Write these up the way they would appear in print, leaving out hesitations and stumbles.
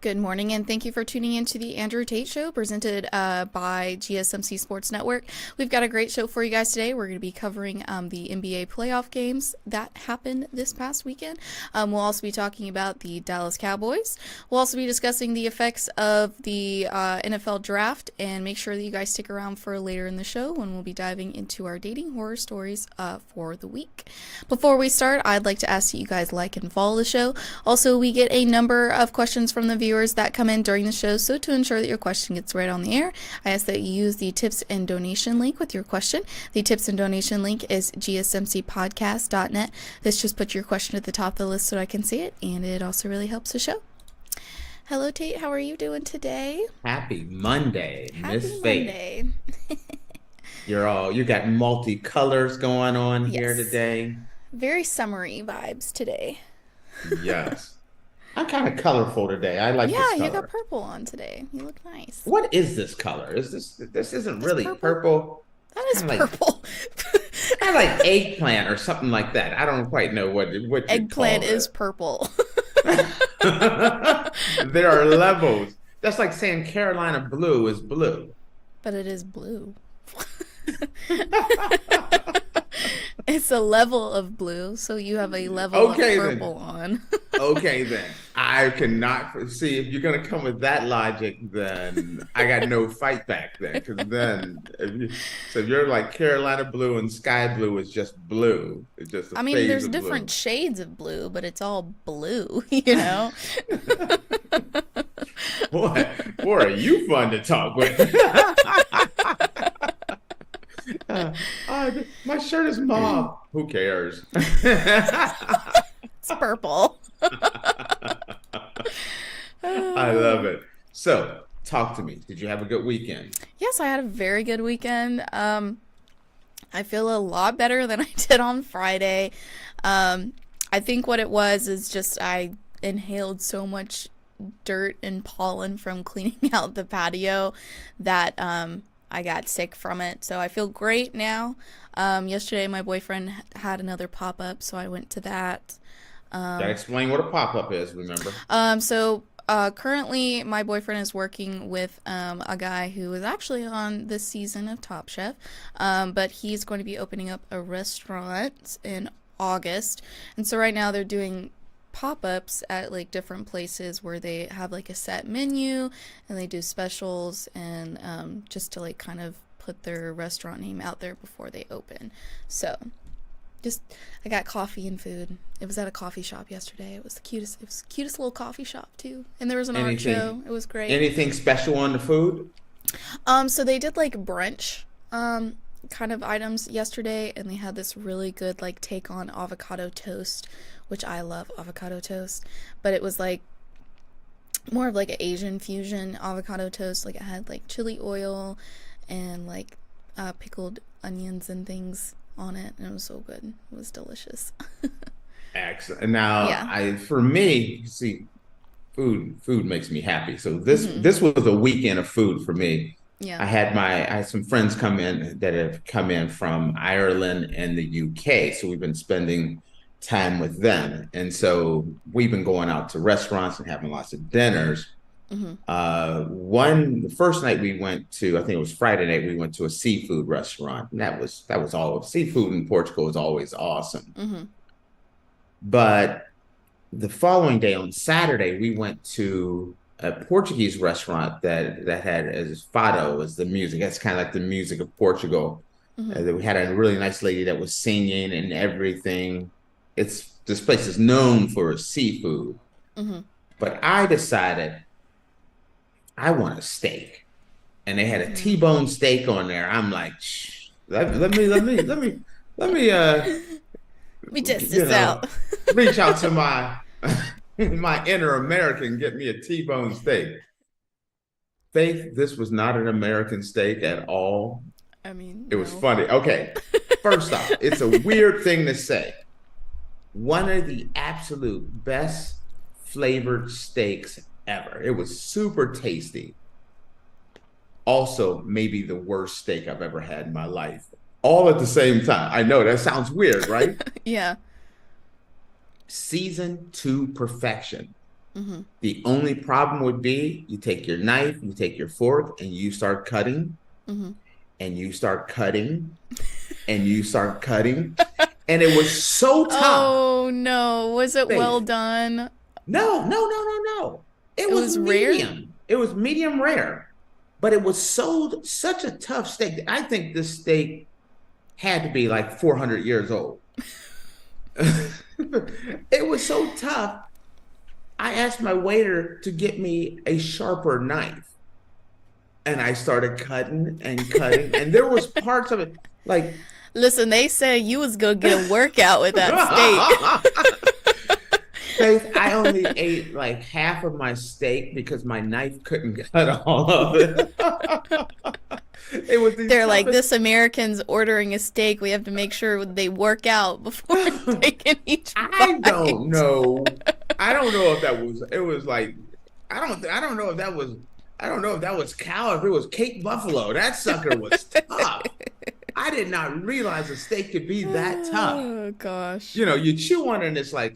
Good morning, and thank you for tuning in to the Andrew Tate Show, presented by GSMC Sports Network. We've got a great show for you guys today. We're going to be covering the NBA playoff games that happened this past weekend. We'll also be talking about the Dallas Cowboys. We'll also be discussing the effects of the NFL draft, and make sure that you guys stick around for later in the show when we'll be diving into our dating horror stories for the week. Before we start, I'd like to ask that you guys like and follow the show. Also, we get a number of questions from the viewers that come in during the show, so to ensure that your question gets right on the air, I ask that you use the tips and donation link with your question. The tips and donation link is gsmcpodcast.net. This just puts your question at the top of the list so I can see it, and it also really helps the show. Hello, Tate. How are you doing today? Happy Monday, Miss Faith. Monday. You got multicolors going on here Yes. today. Very summery vibes today. Yes. I'm kind of colorful today. I like Yeah, this you color. got purple on today. You look nice. What is this color? This isn't It's really purple. purple. That is Kind of like purple. kind of like eggplant or something like that. I don't quite know what you Eggplant call is purple. that. There are levels. That's like saying Carolina blue is blue. But it is blue. It's a level of blue, so you have a level Okay, of then. purple on. Okay, then. I cannot see if you're going to come with that logic, then I got no fight back then. Because then, if you're like Carolina blue and sky blue is just blue. It's just a I mean, phase there's of different shades of blue, but it's all blue, you know? blue. Boy, are you fun to talk with? My shirt is mauve. Who cares? It's purple. I love it. So, talk to me. Did you have a good weekend? Yes, I had a very good weekend. I feel a lot better than I did on Friday. I think what it was is just I inhaled so much dirt and pollen from cleaning out the patio that I got sick from it. So I feel great now. Yesterday, my boyfriend had another pop-up, so I went to that. Gotta explain what a pop-up is, remember? Currently, my boyfriend is working with a guy who is actually on this season of Top Chef, but he's going to be opening up a restaurant in August. And so right now they're doing pop-ups at like different places where they have like a set menu and they do specials and just to like kind of put their restaurant name out there before they open. So just I got coffee and food. It was at a coffee shop yesterday. It was the cutest little coffee shop too. And there was an art show. It was great. Anything special on the food? So they did like brunch kind of items yesterday, and they had this really good like take on avocado toast, which I love avocado toast, but it was like more of like an Asian fusion avocado toast. Like it had like chili oil and like pickled onions and things on it, and it was so good. It was delicious. Excellent. Now, Yeah. for me, see, food makes me happy. So this was a weekend of food for me. Yeah. I had some friends come in that have come in from Ireland and the UK. So we've been spending time with them. And so we've been going out to restaurants and having lots of dinners. The first night we went to, I think it was Friday night, we went to a seafood restaurant. And that was all. Seafood in Portugal is always awesome. But the following day on Saturday, we went to a Portuguese restaurant that had as fado as the music. That's kind of like the music of Portugal. We had a really nice lady that was singing and everything. This place is known for its seafood. But I decided I want a steak, and they had a T-bone steak on there. I'm like, shh, let me We test this out. reach out to my my inner American, get me a T-bone steak. Faith, this was not an American steak at all. I mean, It was no. funny. Okay, first off, it's a weird thing to say. One of the absolute best flavored steaks ever. It was super tasty. Also, maybe the worst steak I've ever had in my life. All at the same time. I know that sounds weird, right? Yeah. Seasoned to perfection. The only problem would be you take your knife, you take your fork, and you start cutting, and you start cutting, and you start cutting. And it was so tough. Oh, no. Was it well done? No. It was medium. Rare? It was medium rare. But it was such a tough steak. I think this steak had to be like 400 years old. It was so tough. I asked my waiter to get me a sharper knife. And I started cutting and cutting. And there was parts of it like... Listen, they said you was going to get a workout with that steak. Faith, I only ate like half of my steak because my knife couldn't cut all of it. They're like, this American's ordering a steak. We have to make sure they work out before taking each bite. I don't know if that was, it was like, I don't know if that was cow, if it was Cape Buffalo. That sucker was tough. I did not realize a steak could be that tough. Oh, gosh. You know, you chew on it and it's like,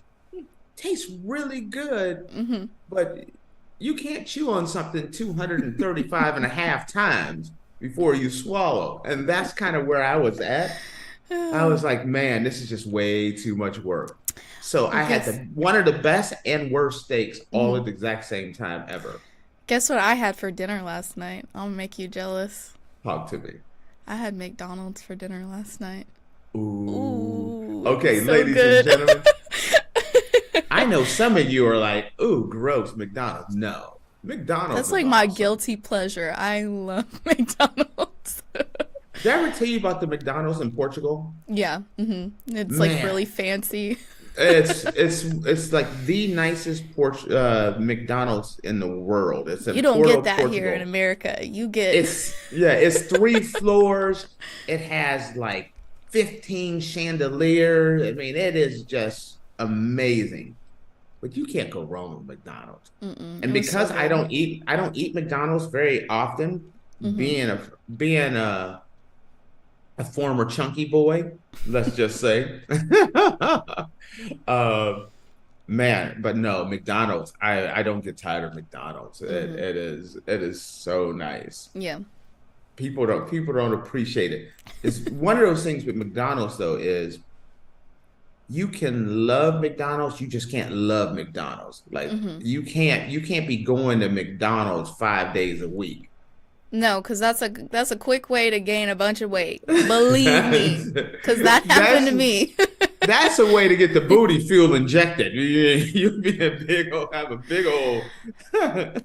tastes really good, but you can't chew on something 235 and a half times before you swallow. And that's kind of where I was at. I was like, man, this is just way too much work. So I had one of the best and worst steaks all at the exact same time ever. Guess what I had for dinner last night? I'll make you jealous. Talk to me. I had McDonald's for dinner last night. Ooh. Okay, so ladies good. and gentlemen. I know some of you are like, ooh, gross, McDonald's. No. McDonald's. That's like my guilty pleasure. I love McDonald's. Did I ever tell you about the McDonald's in Portugal? Yeah. It's like really fancy. It's like the nicest McDonald's in the world. It's you don't get that here in America. You get it's 3 floors. It has like 15 chandeliers. I mean, it is just amazing. But you can't go wrong with McDonald's. And because I don't eat McDonald's very often, being a former chunky boy, let's just say. Man, but no, McDonald's. I don't get tired of McDonald's. It is so nice. Yeah. People don't appreciate it. It's one of those things with McDonald's though is you can love McDonald's, you just can't love McDonald's. Like you can't be going to McDonald's 5 days a week. No, because that's a quick way to gain a bunch of weight. Believe me, because that happened to me. That's a way to get the booty fuel injected. You'll be have a big old.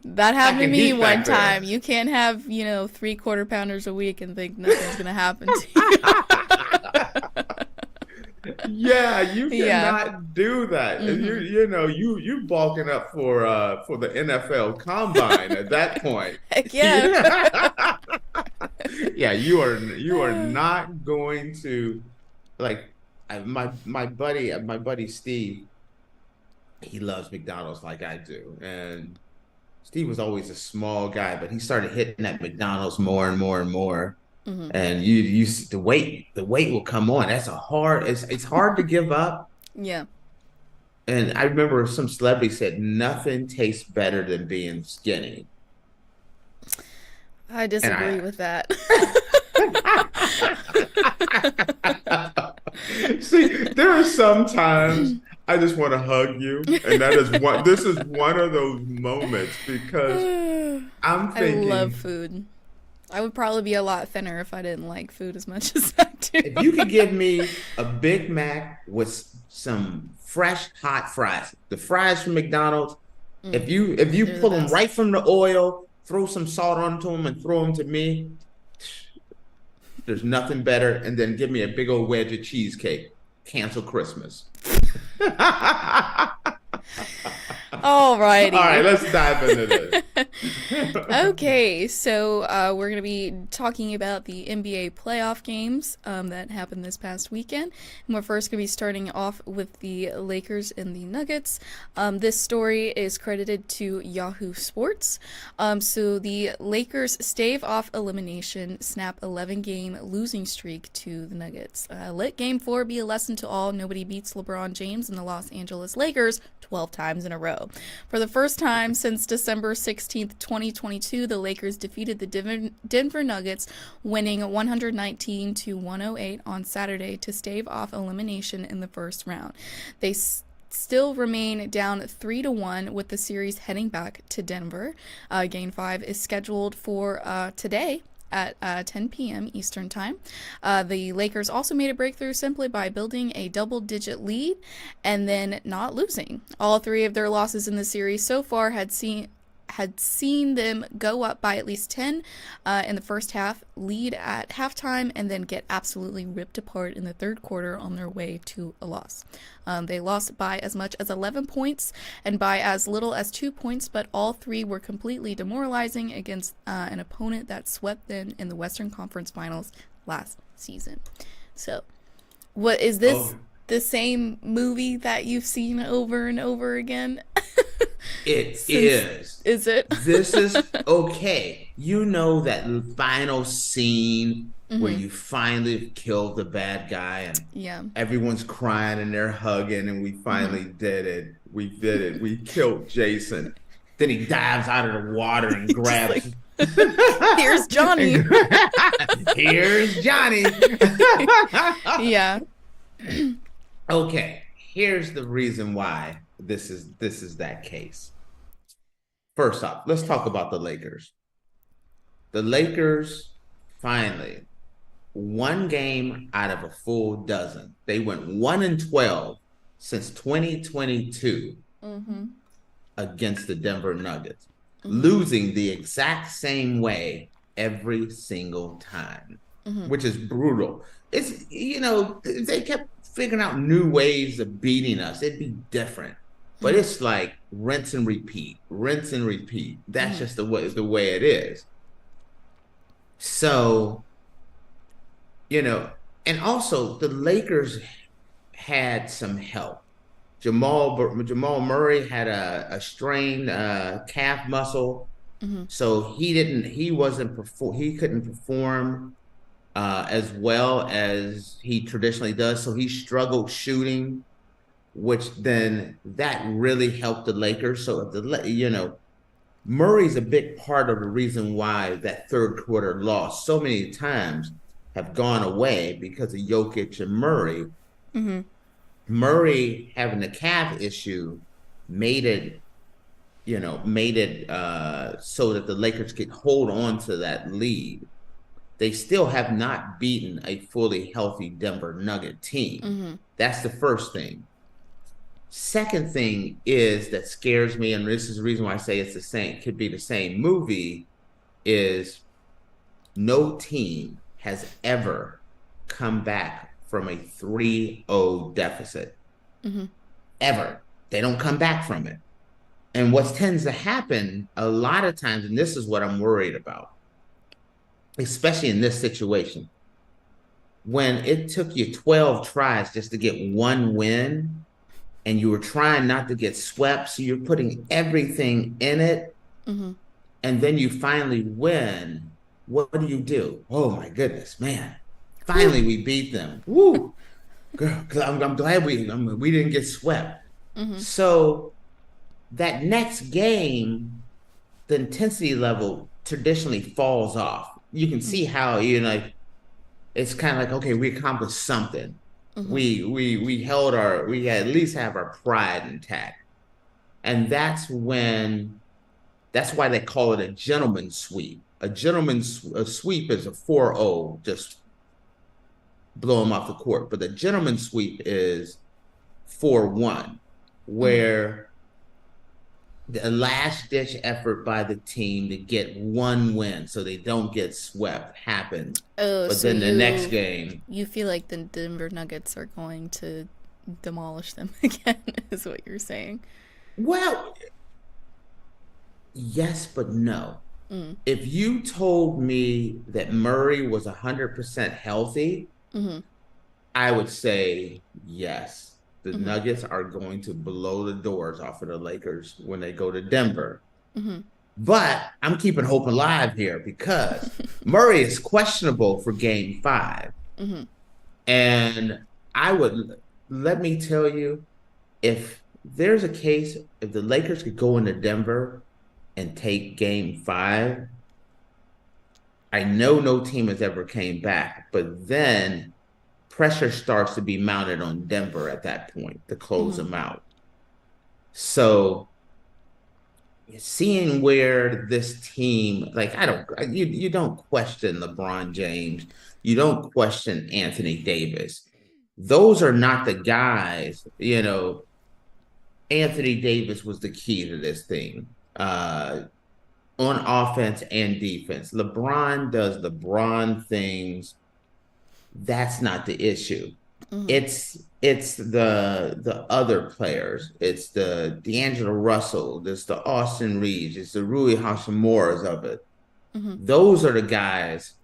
That happened to me one time. You can't have 3/4 pounders a week and think nothing's gonna happen to you. Yeah, you cannot do that. You bulking up for the NFL Combine at that point. Heck yeah. Yeah, you are not going to like my buddy Steve. He loves McDonald's like I do, and Steve was always a small guy, but he started hitting at McDonald's more and more and more. And you the weight will come on. It's hard to give up. Yeah. And I remember some celebrity said nothing tastes better than being skinny. I disagree with that. See, there are some times I just want to hug you, and this is one of those moments because I'm thinking I love food. I would probably be a lot thinner if I didn't like food as much as I do. If you could give me a Big Mac with some fresh hot fries, the fries from McDonald's, if you pull them right from the oil, throw some salt onto them and throw them to me, there's nothing better. And then give me a big old wedge of cheesecake. Cancel Christmas. Alrighty. All right, let's dive into this. Okay, so we're going to be talking about the NBA playoff games that happened this past weekend. And we're first going to be starting off with the Lakers and the Nuggets. This story is credited to Yahoo Sports. So the Lakers stave off elimination, snap 11-game losing streak to the Nuggets. Let Game 4 be a lesson to all. Nobody beats LeBron James and the Los Angeles Lakers 12 times in a row. For the first time since December 16th, 2022, the Lakers defeated the Denver Nuggets, winning 119-108 on Saturday to stave off elimination in the first round. They still remain down 3-1 with the series heading back to Denver. Game 5 is scheduled for today at 10 p.m. Eastern Time. The Lakers also made a breakthrough simply by building a double-digit lead and then not losing. All three of their losses in the series so far had seen them go up by at least 10 in the first half, lead at halftime, and then get absolutely ripped apart in the third quarter on their way to a loss. They lost by as much as 11 points and by as little as 2 points, but all three were completely demoralizing against an opponent that swept them in the Western Conference Finals last season. So, what is this? The same movie that you've seen over and over again? It is. Is it? This is okay. You know that final scene where you finally killed the bad guy and everyone's crying and they're hugging and we finally did it. We did it. We killed Jason. Then he dives out of the water and grabs. Here's Johnny. Here's Johnny. Yeah. Okay. Here's the reason why this is that case. First off, let's talk about the Lakers. The Lakers finally, one game out of a full dozen. They went 1-12 since 2022 against the Denver Nuggets, losing the exact same way every single time, which is brutal. It's, if they kept figuring out new ways of beating us, it'd be different. But it's like rinse and repeat. That's just the way it is. So, and also the Lakers had some help. Jamal Murray had a strained calf muscle, so he couldn't perform as well as he traditionally does. So he struggled shooting, which then that really helped the Lakers. So Murray's a big part of the reason why that third quarter loss so many times have gone away because of Jokic and Murray. Murray having the calf issue made it so that the Lakers could hold on to that lead. They still have not beaten a fully healthy Denver Nugget team. That's the first thing. Second thing is that scares me, and this is the reason why I say it's the same, could be the same movie, is no team has ever come back from a 3-0 deficit. Ever. They don't come back from it. And what tends to happen a lot of times, and this is what I'm worried about, especially in this situation, when it took you 12 tries just to get one win, and you were trying not to get swept, so you're putting everything in it, and then you finally win, what do? Oh my goodness, man. Finally we beat them. Woo! Girl, I'm glad we didn't get swept. So that next game, the intensity level traditionally falls off. You can see how, it's kind of like, okay, we accomplished something. We at least have our pride intact. And that's why they call it a gentleman's sweep. A sweep is a 4-0, just blow them off the court. But the gentleman's sweep is 4-1, where the last ditch effort by the team to get one win so they don't get swept happened. But so then the next game, you feel like the Denver Nuggets are going to demolish them again, is what you're saying. Well, yes, but no. Mm, If you told me that Murray was 100% healthy, mm-hmm, I would say yes. The mm-hmm, Nuggets are going to blow the doors off of the Lakers when they go to Denver. mm-hmm, But I'm keeping hope alive here because Murray is questionable for game 5. mm-hmm, And I would, let me tell you, if there's a case, if the Lakers could go into Denver and take game 5, I know no team has ever came back, but then pressure starts to be mounted on Denver at that point to close mm-hmm, them out. So seeing where this team, like you don't question LeBron James, you don't question Anthony Davis. Those are not the guys, Anthony Davis was the key to this thing. On offense and defense. LeBron does LeBron things. That's not the issue. mm-hmm, It's the other players. It's the D'Angelo Russell. It's the Austin Reeves. It's the Rui Hashimuras of it. mm-hmm, Those are the guys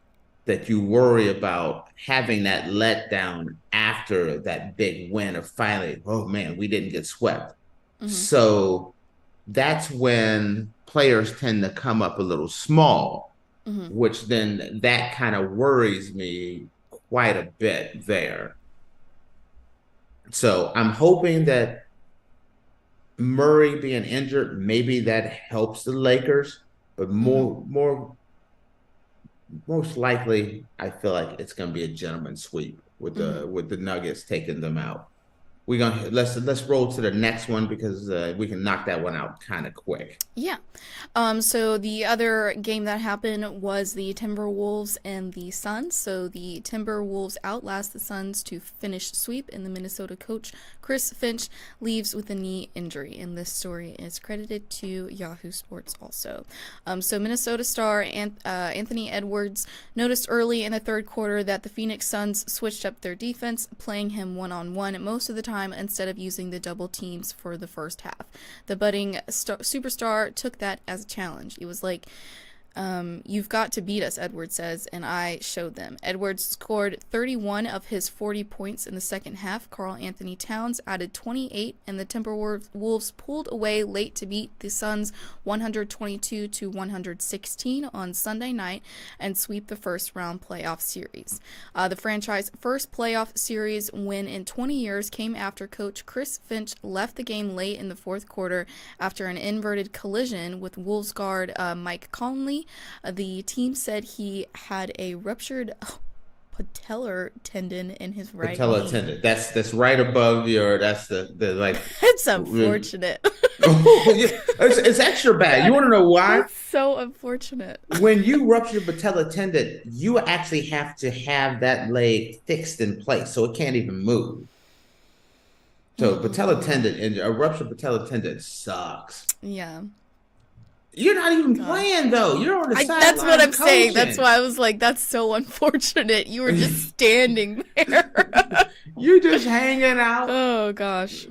that you worry about having that letdown after that big win of finally, oh man, we didn't get swept. mm-hmm, So that's when players tend to come up a little small, mm-hmm. which then that kind of worries me quite a bit there. So I'm hoping that Murray being injured, maybe that helps the Lakers, but Mm-hmm. most likely, I feel like it's going to be a gentleman's sweep with Mm-hmm. the Nuggets taking them out. We're gonna let's roll to the next one because we can knock that one out kind of quick. Yeah. So the other game that happened was the Timberwolves and the Suns. So the Timberwolves outlast the Suns to finish sweep, and the Minnesota coach Chris Finch leaves with a knee injury. And this story is credited to Yahoo Sports also. So Minnesota star Anthony Edwards noticed early in the third quarter that the Phoenix Suns switched up their defense, playing him one-on-one most of the time instead of using the double teams for the first half. The budding superstar took that as a challenge. It was like, you've got to beat us, Edwards says, and I showed them. Edwards scored 31 of his 40 points in the second half. Karl Anthony Towns added 28, and the Timberwolves pulled away late to beat the Suns 122-116 on Sunday night and sweep the first-round playoff series. The franchise first playoff series win in 20 years came after coach Chris Finch left the game late in the fourth quarter after an inverted collision with Wolves guard Mike Conley. The team said he had a ruptured patellar tendon in his right Patella knee. tendon. That's right above your. That's the like. It's unfortunate. It's extra bad. You want to know why? It's so unfortunate. When you rupture the patella tendon, you actually have to have that leg fixed in place, so it can't even move. So patella tendon and a ruptured patella tendon sucks. Yeah. You're not even playing though. You're on the sideline. That's what I'm coaching. saying. That's why I was like, that's so unfortunate. You were just standing there. You're just hanging out. Oh gosh.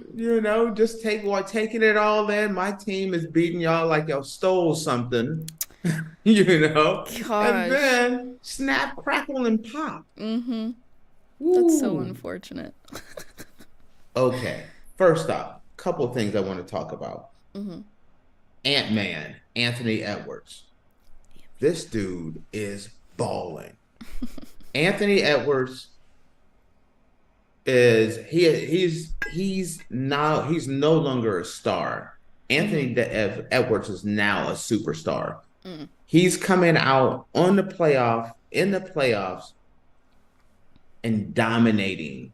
Just taking it all in. My team is beating y'all like y'all stole something. Gosh. And then snap, crackle, and pop. Mm-hmm. Ooh. That's so unfortunate. Okay. First off, couple of things I want to talk about. Mm-hmm. Ant-Man, Anthony Edwards. This dude is balling. Anthony Edwards he's no longer a star. Anthony Edwards is now a superstar. Mm. He's coming out in the playoffs and dominating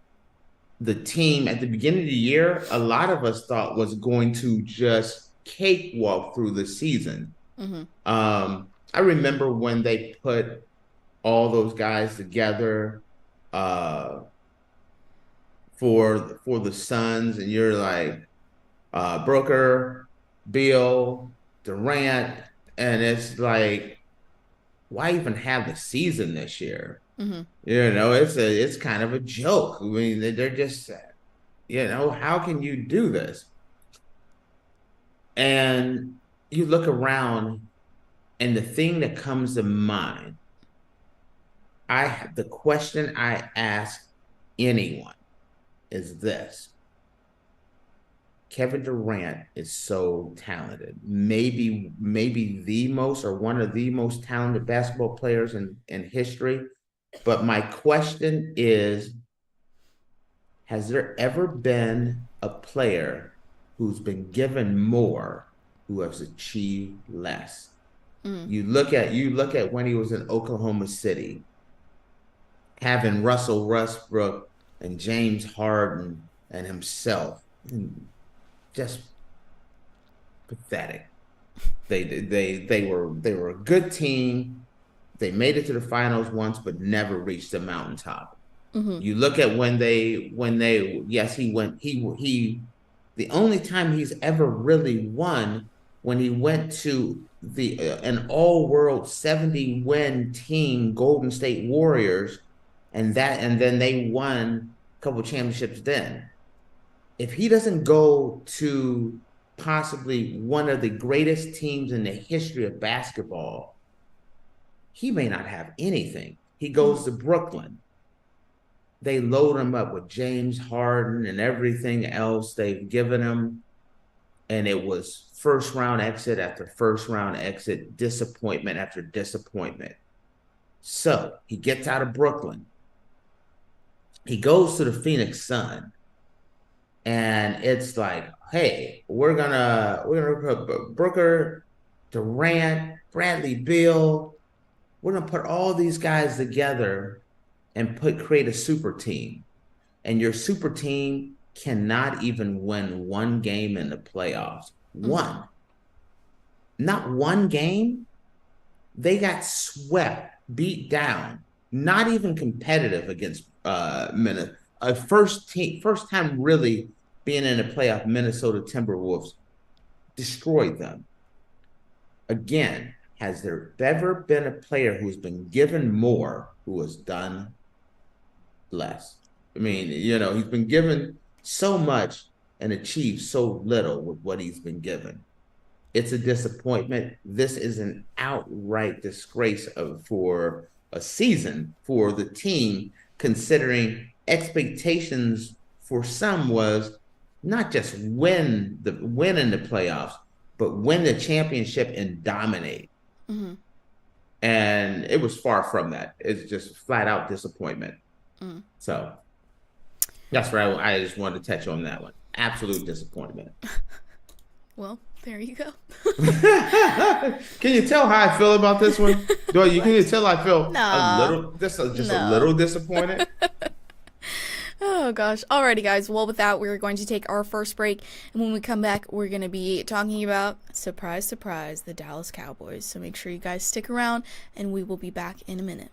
the team. At the beginning of the year, a lot of us thought was going to just cakewalk through the season. Mm-hmm. I remember when they put all those guys together for the Suns, and you're like Brooker, Beal, Durant, and it's like, why even have the season this year? Mm-hmm. It's kind of a joke. I mean, they're just, how can you do this? And you look around, and the thing that comes to mind, the question I ask anyone is this: Kevin Durant is so talented, maybe the most or one of the most talented basketball players in history. But my question is, has there ever been a player who's been given more who has achieved less? You look at when he was in Oklahoma City, having Russell Westbrook and James Harden and himself, just pathetic. They were a good team. They made it to the finals once, but never reached the mountaintop. You look at when they yes, he went, he the only time he's ever really won when he went to an all-world 70-win team, Golden State Warriors, and then they won a couple championships then. If he doesn't go to possibly one of the greatest teams in the history of basketball, he may not have anything. He goes to Brooklyn. They load him up with James Harden and everything else they've given him. And it was first round exit after first round exit, disappointment after disappointment. So he gets out of Brooklyn. He goes to the Phoenix Sun. And it's like, hey, we're gonna put Booker, Durant, Bradley Beal. We're gonna put all these guys together and create a super team. And your super team cannot even win one game in the playoffs. One. Not one game. They got swept, beat down, not even competitive against Minnesota. First time really being in the playoff, Minnesota Timberwolves destroyed them. Again, has there ever been a player who's been given more who has done less? I mean, he's been given so much and achieved so little with what he's been given. It's a disappointment. This is an outright disgrace for a season for the team, considering expectations for some was not just win in the playoffs, but win the championship and dominate. And it was far from that. It's just flat out disappointment. So that's where I just wanted to touch on that one. Absolute disappointment. Well, there you go. Can you tell how I feel about this one? Can you tell I feel a little disappointed? Oh, gosh. Alrighty, guys. Well, with that, we're going to take our first break. And when we come back, we're going to be talking about, surprise, surprise, the Dallas Cowboys. So make sure you guys stick around, and we will be back in a minute.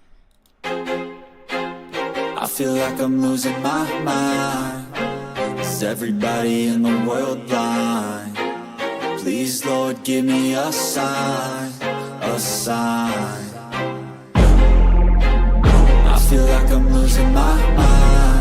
I feel like I'm losing my mind. Is everybody in the world blind? Please, Lord, give me a sign, a sign. I feel like I'm losing my mind.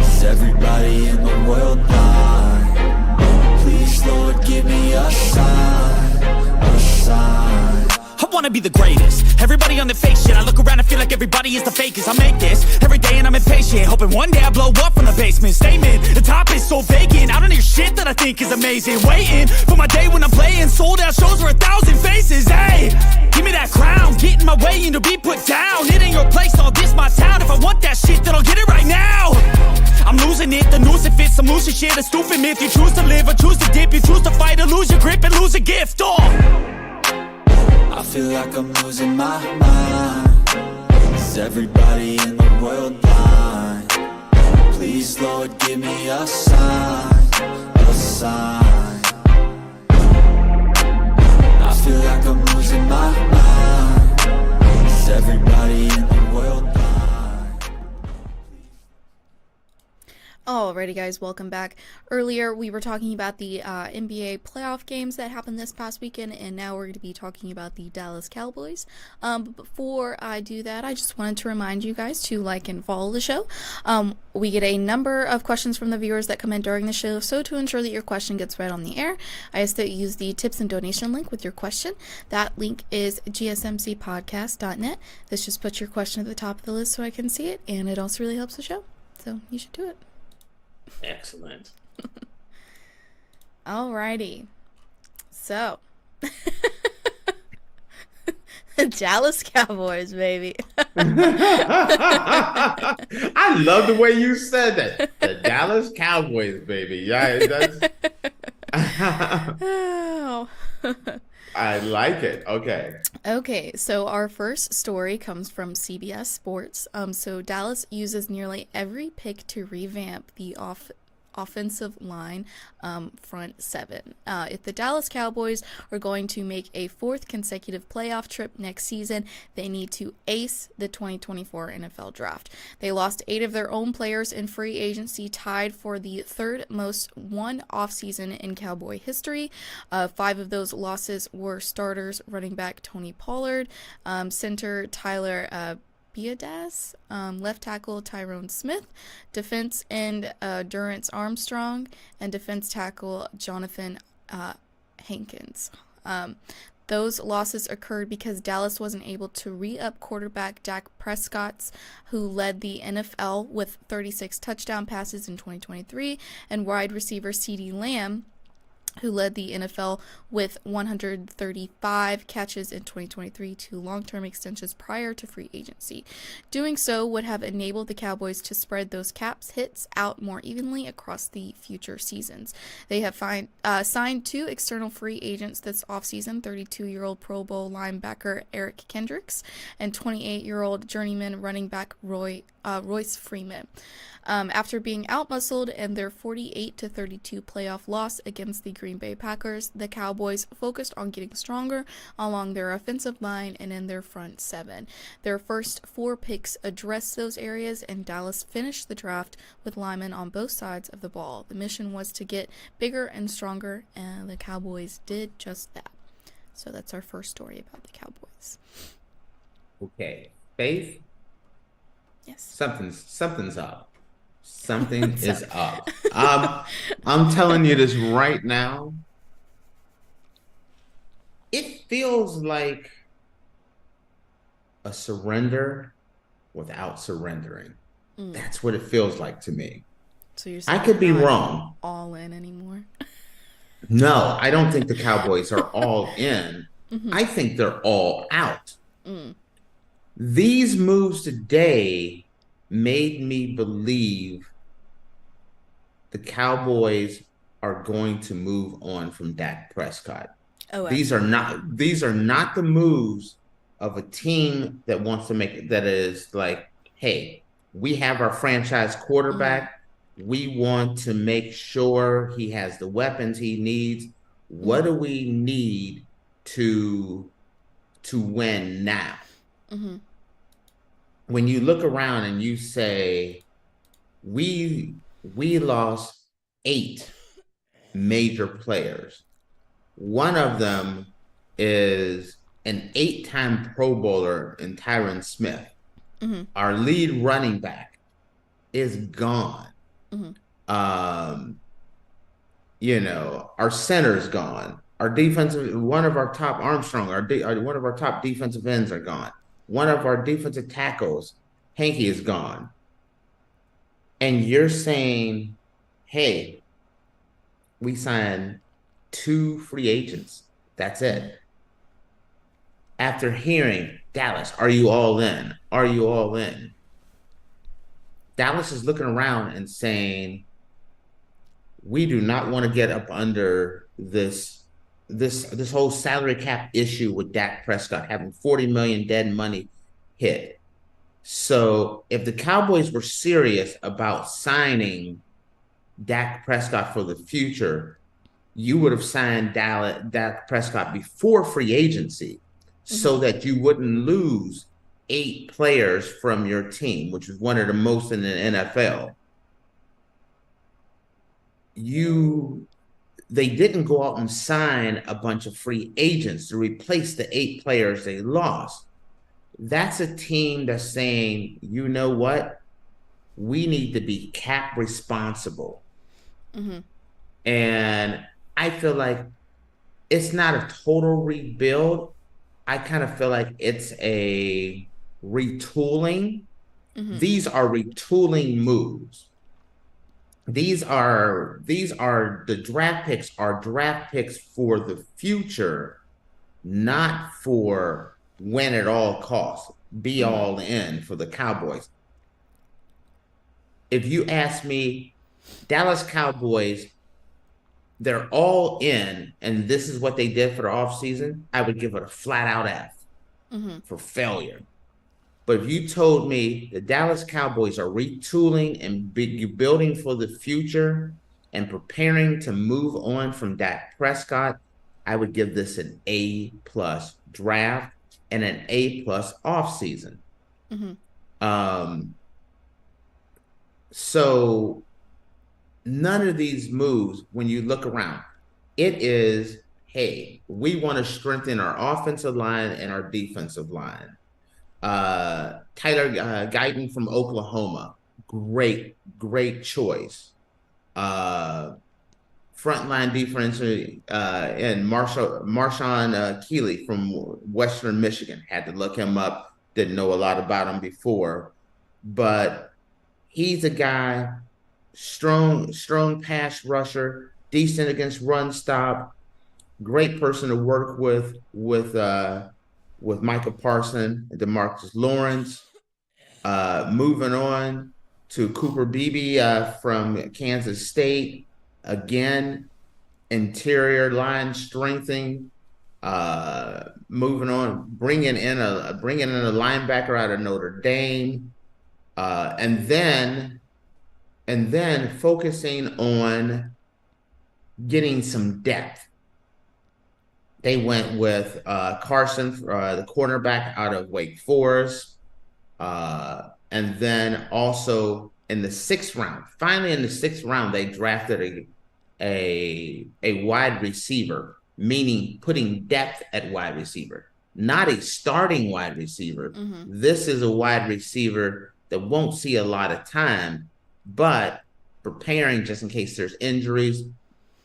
Is everybody in the world blind? Please, Lord, give me a sign, a sign. I wanna be the greatest. Everybody on the fake shit. I look around and feel like everybody is the fakest. I make this every day and I'm impatient, hoping one day I blow up from the basement. Statement, the top is so vacant. I don't hear shit that I think is amazing. Waiting for my day when I'm playing sold out shows for 1,000 faces. Hey, give me that crown, get in my way and to be put down. It ain't your place, all this my town. If I want that shit, then I'll get it right now. I'm losing it, the noose it fits. I'm losing shit, a stupid myth. You choose to live or choose to dip. You choose to fight or lose your grip and lose a gift. I feel like I'm losing my mind. Is everybody in the world blind? Please, Lord, give me a sign, a sign. I feel like I'm losing my mind. Is everybody in the world blind? Alrighty, guys, welcome back. Earlier, we were talking about the NBA playoff games that happened this past weekend, and now we're going to be talking about the Dallas Cowboys. But before I do that, I just wanted to remind you guys to like and follow the show. We get a number of questions from the viewers that come in during the show, so to ensure that your question gets read on the air, I ask that you use the tips and donation link with your question. That link is gsmcpodcast.net. This just puts your question at the top of the list so I can see it, and it also really helps the show, so you should do it. Excellent. Alrighty. So, the Dallas Cowboys, baby. I love the way you said that. The Dallas Cowboys, baby. Yeah, that's... Oh. I like it. Okay. Okay, so our first story comes from CBS Sports. So Dallas uses nearly every pick to revamp the offensive line front seven. If the Dallas Cowboys are going to make a fourth consecutive playoff trip next season, they need to ace the 2024 NFL Draft. They lost 8 of their own players in free agency, tied for the third most won offseason in Cowboy history. 5 of those losses were starters: running back Tony Pollard, center Tyler Biadasz, left tackle Tyron Smith, defense end Durance Armstrong, and defense tackle Jonathan Hankins. Those losses occurred because Dallas wasn't able to re-up quarterback Dak Prescott, who led the NFL with 36 touchdown passes in 2023, and wide receiver CeeDee Lamb, who led the NFL with 135 catches in 2023 to long-term extensions prior to free agency. Doing so would have enabled the Cowboys to spread those caps hits out more evenly across the future seasons. They have signed 2 external free agents this offseason: 32-year-old Pro Bowl linebacker Eric Kendricks and 28-year-old journeyman running back Royce Freeman. After being outmuscled in their 48-32 playoff loss against the Green Bay Packers, the Cowboys focused on getting stronger along their offensive line and in their front seven. Their first 4 picks addressed those areas, and Dallas finished the draft with linemen on both sides of the ball. The mission was to get bigger and stronger, and the Cowboys did just that. So that's our first story about the Cowboys. Okay. Faith? Yes. Something's up. Something is up. I'm telling you this right now. It feels like a surrender without surrendering. That's what it feels like to me. So you're saying I could be not wrong. all in anymore? No, I don't think the Cowboys are all in. I think they're all out. These moves today made me believe the Cowboys are going to move on from Dak Prescott. Oh, these are not the moves of a team that wants to make, that is like, hey, we have our franchise quarterback. We want to make sure he has the weapons he needs. What do we need to win now? When you look around and you say, we lost 8 major players. One of them is an 8-time Pro Bowler in Tyron Smith. Our lead running back is gone. Our center's gone. Our defensive, one of our top Armstrong, one of our top defensive ends are gone. One of our defensive tackles, Hanky, is gone. And you're saying, hey, we signed 2 free agents. That's it. After hearing, Dallas, are you all in? Are you all in? Dallas is looking around and saying, we do not want to get up under this whole salary cap issue with Dak Prescott having $40 million dead money hit. So if the Cowboys were serious about signing Dak Prescott for the future, you would have signed Dak Prescott before free agency so that you wouldn't lose 8 players from your team, which is one of the most in the NFL. they didn't go out and sign a bunch of free agents to replace the 8 players they lost. That's a team that's saying, you know what? We need to be cap responsible. Mm-hmm. And I feel like it's not a total rebuild. I kind of feel like it's a retooling. Mm-hmm. These are retooling moves. These are the draft picks for the future, not for win at all costs, be Mm-hmm. all in for the Cowboys. If you ask me, Dallas Cowboys, they're all in, and this is what they did for the offseason, I would give it a flat out F Mm-hmm. for failure. But if you told me the Dallas Cowboys are retooling and building for the future and preparing to move on from Dak Prescott, I would give this an A+ draft and an A+ offseason. Mm-hmm. So none of these moves, when you look around, it is, hey, we want to strengthen our offensive line and our defensive line. Tyler Guyton from Oklahoma, great choice. Frontline defense and Marshawn Kneeland from Western Michigan. Had to look him up. Didn't know a lot about him before, but he's a guy, strong pass rusher, decent against run stop, great person to work with Micah Parsons and DeMarcus Lawrence. Moving on to Cooper Beebe from Kansas State. Again, interior line strengthening. Moving on, bringing in a linebacker out of Notre Dame. And then focusing on getting some depth. They went with Carson, the cornerback out of Wake Forest. And then also in the 6th round, finally in the 6th round, they drafted a wide receiver, meaning putting depth at wide receiver, not a starting wide receiver. Mm-hmm. This is a wide receiver that won't see a lot of time, but preparing just in case there's injuries.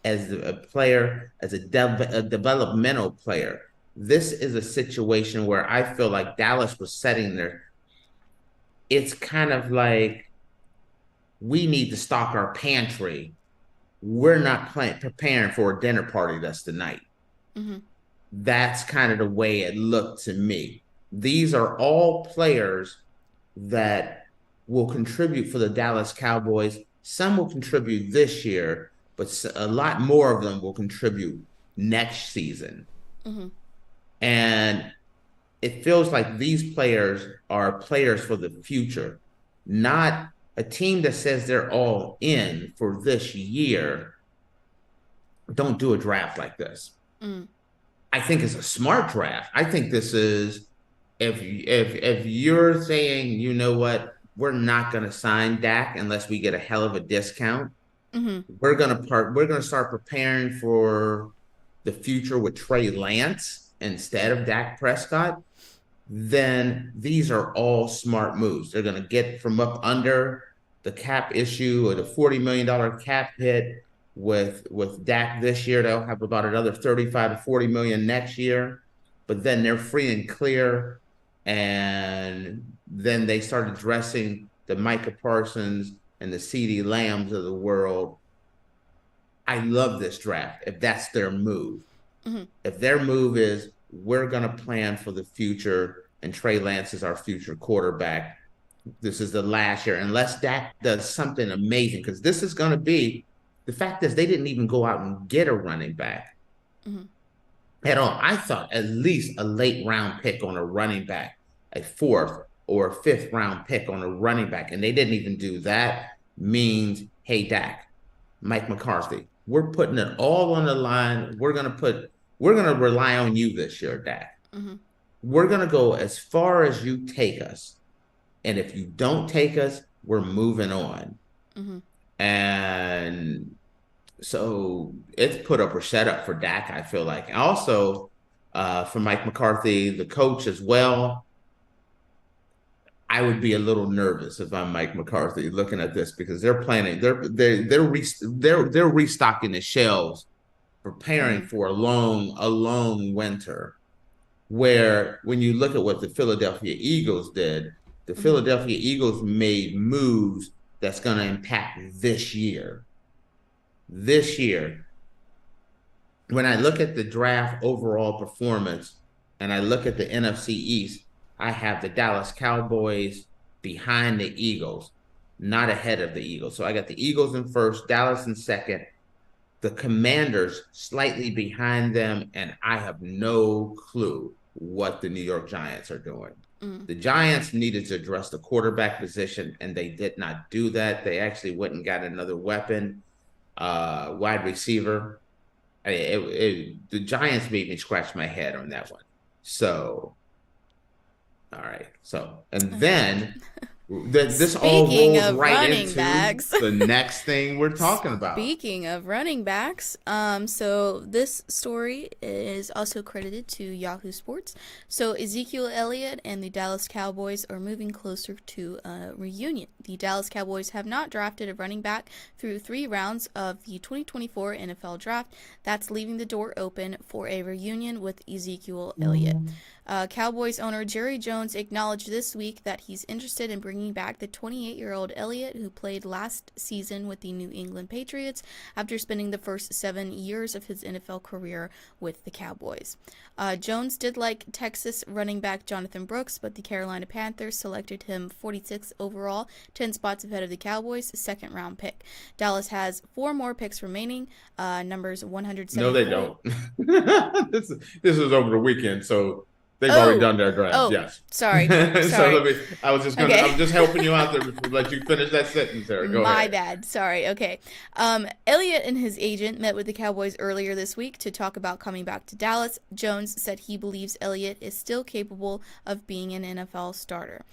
As a player, as a developmental player, this is a situation where I feel like Dallas was setting it's kind of like, we need to stock our pantry. We're not preparing for a dinner party that's tonight. Mm-hmm. That's kind of the way it looked to me. These are all players that will contribute for the Dallas Cowboys. Some will contribute this year, but a lot more of them will contribute next season. Mm-hmm. And it feels like these players are players for the future, not a team that says they're all in for this year. Don't do a draft like this. Mm. I think it's a smart draft. I think this is, if you're saying, you know what, we're not going to sign Dak unless we get a hell of a discount. Mm-hmm. We're gonna start preparing for the future with Trey Lance instead of Dak Prescott. Then these are all smart moves. They're gonna get from up under the cap issue or the $40 million cap hit with Dak this year. They'll have about another 35 to 40 million next year, but then they're free and clear. And then they start addressing the Micah Parsons and the CeeDee Lambs of the world. I love this draft if that's their move. Mm-hmm. If their move is, we're going to plan for the future and Trey Lance is our future quarterback, this is the last year, unless Dak does something amazing, because this is going to be, the fact is they didn't even go out and get a running back at all. I thought at least a late round pick on a running back, a 4th or a 5th round pick on a running back, and they didn't even do that. Means, hey, Dak, Mike McCarthy, we're putting it all on the line. We're gonna rely on you this year, Dak. Mm-hmm. We're gonna go as far as you take us, and if you don't take us, we're moving on. Mm-hmm. And So it's put up or shut up for Dak, I feel like. Also, for Mike McCarthy, the coach as well. I would be a little nervous if I'm Mike McCarthy looking at this because they're planning, they're restocking the shelves, preparing for a long winter. Where when you look at what the Philadelphia Eagles did, the Philadelphia Eagles made moves that's going to impact this year. This year, when I look at the draft overall performance and I look at the NFC East, I have the Dallas Cowboys behind the Eagles, not ahead of the Eagles. So I got the Eagles in first, Dallas in second, the Commanders slightly behind them, and I have no clue what the New York Giants are doing. The Giants needed to address the quarterback position, and they did not do that. They actually went and got another weapon, wide receiver. The Giants made me scratch my head on that one. So, all right. So, and then this all rolls right into the next thing we're talking about. Speaking of running backs, so this story is also credited to Yahoo Sports. So Ezekiel Elliott and the Dallas Cowboys are moving closer to a reunion. The Dallas Cowboys have not drafted a running back through 3 rounds of the 2024 NFL Draft. That's leaving the door open for a reunion with Ezekiel Elliott. Cowboys owner Jerry Jones acknowledged this week that he's interested in bringing back the 28-year-old Elliott, who played last season with the New England Patriots after spending the first 7 years of his NFL career with the Cowboys. Jones did like Texas running back Jonathan Brooks, but the Carolina Panthers selected him 46th overall, 10 spots ahead of the Cowboys' second-round pick. Dallas has 4 more picks remaining, numbers 174. No, they don't. This is over the weekend, so they've already done their draft. Oh, yes. Sorry. So I was just helping you out there to let you finish that sentence there. Go ahead. My bad. Sorry. Okay. Elliott and his agent met with the Cowboys earlier this week to talk about coming back to Dallas. Jones said he believes Elliott is still capable of being an NFL starter.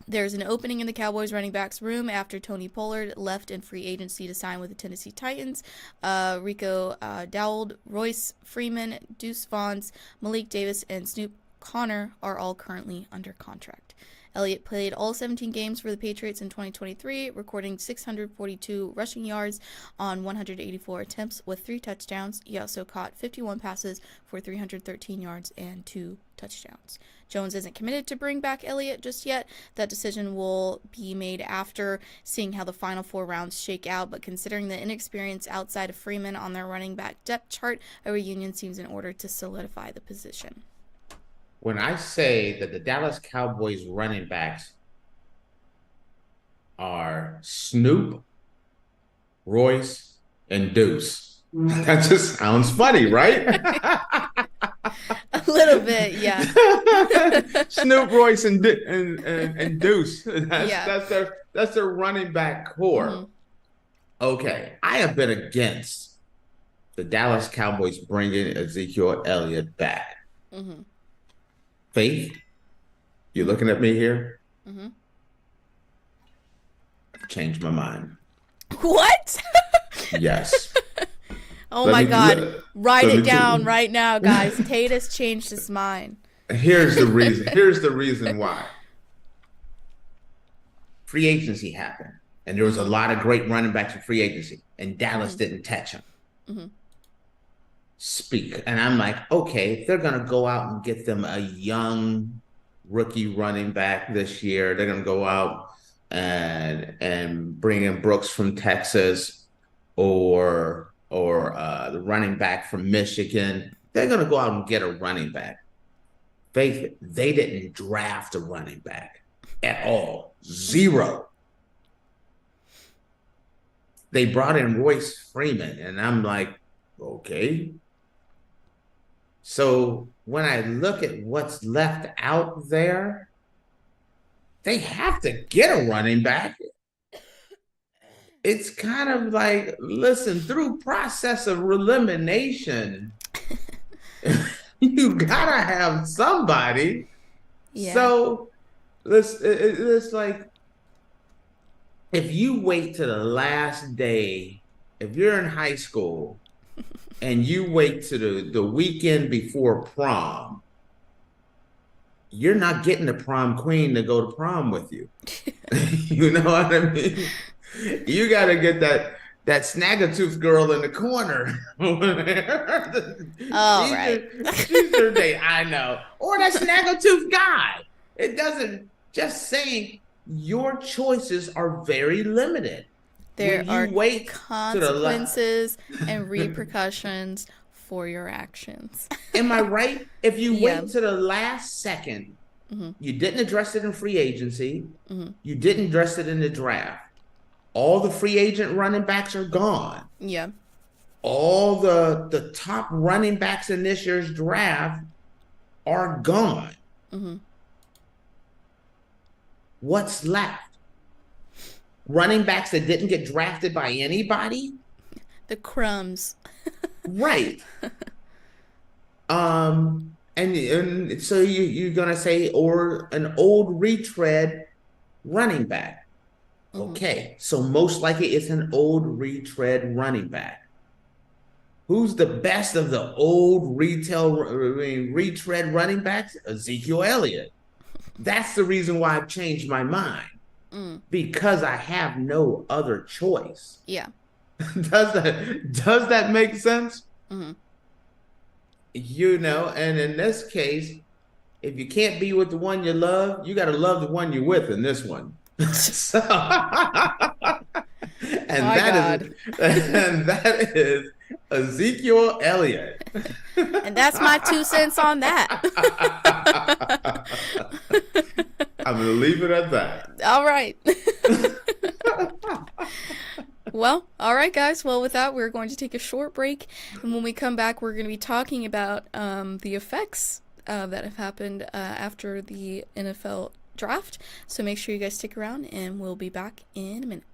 There's an opening in the Cowboys running backs room after Tony Pollard left in free agency to sign with the Tennessee Titans. Rico Dowd, Royce Freeman, Deuce Vaughns, Malik Davis, and Snoop Connor are all currently under contract. Elliott played all 17 games for the Patriots in 2023, recording 642 rushing yards on 184 attempts with 3 touchdowns. He also caught 51 passes for 313 yards and 2 touchdowns. Jones isn't committed to bring back Elliott just yet. That decision will be made after seeing how the final 4 rounds shake out, but considering the inexperience outside of Freeman on their running back depth chart, a reunion seems in order to solidify the position. When I say that the Dallas Cowboys running backs are Snoop, Royce, and Deuce, that just sounds funny, right? A little bit, yeah. Snoop, Royce, and Deuce. That's their running back core. Mm-hmm. Okay, I have been against the Dallas Cowboys bringing Ezekiel Elliott back. Mm-hmm. Faith, you looking at me here? Mm-hmm. Changed my mind. What? Yes. Oh my God. Write it down right now, guys. Tate has changed his mind. Here's the reason. Here's the reason why. Free agency happened, and there was a lot of great running backs in free agency, and Dallas didn't touch them. Mm-hmm. Speak. And I'm like, okay, they're going to go out and get them a young rookie running back this year. They're going to go out and bring in Brooks from Texas or the running back from Michigan. They're going to go out and get a running back. They didn't draft a running back at all. 0. They brought in Royce Freeman, and I'm like, okay. So when I look at what's left out there, they have to get a running back. It's kind of like, listen, through process of elimination, you gotta have somebody. Yeah. So it's like, if you wait to the last day if you're in high school and you wait to the weekend before prom, you're not getting the prom queen to go to prom with you. You know what I mean? You got to get that snagger-tooth girl in the corner. All right. She's her date, I know. Or that snagger-tooth guy. It doesn't, just saying, your choices are very limited. There are consequences and repercussions for your actions. Am I right? If you wait to the last second, you didn't address it in free agency, you didn't address it in the draft, all the free agent running backs are gone. Yeah. All the top running backs in this year's draft are gone. What's left? Running backs that didn't get drafted by anybody? The crumbs. Right. And so you're gonna say, or an old retread running back. Okay, so most likely it's an old retread running back. Who's the best of the old retread running backs? Ezekiel Elliott. That's the reason why I've changed my mind. Because I have no other choice. Yeah. Does that make sense? You know, and in this case, if you can't be with the one you love, you got to love the one you're with in this one. So, and that is Ezekiel Elliott. And that's my 2 cents on that. I'm going to leave it at that. All right. Well, all right, guys. Well, with that, we're going to take a short break. And when we come back, we're going to be talking about the effects that have happened after the NFL draft. So make sure you guys stick around, and we'll be back in a minute.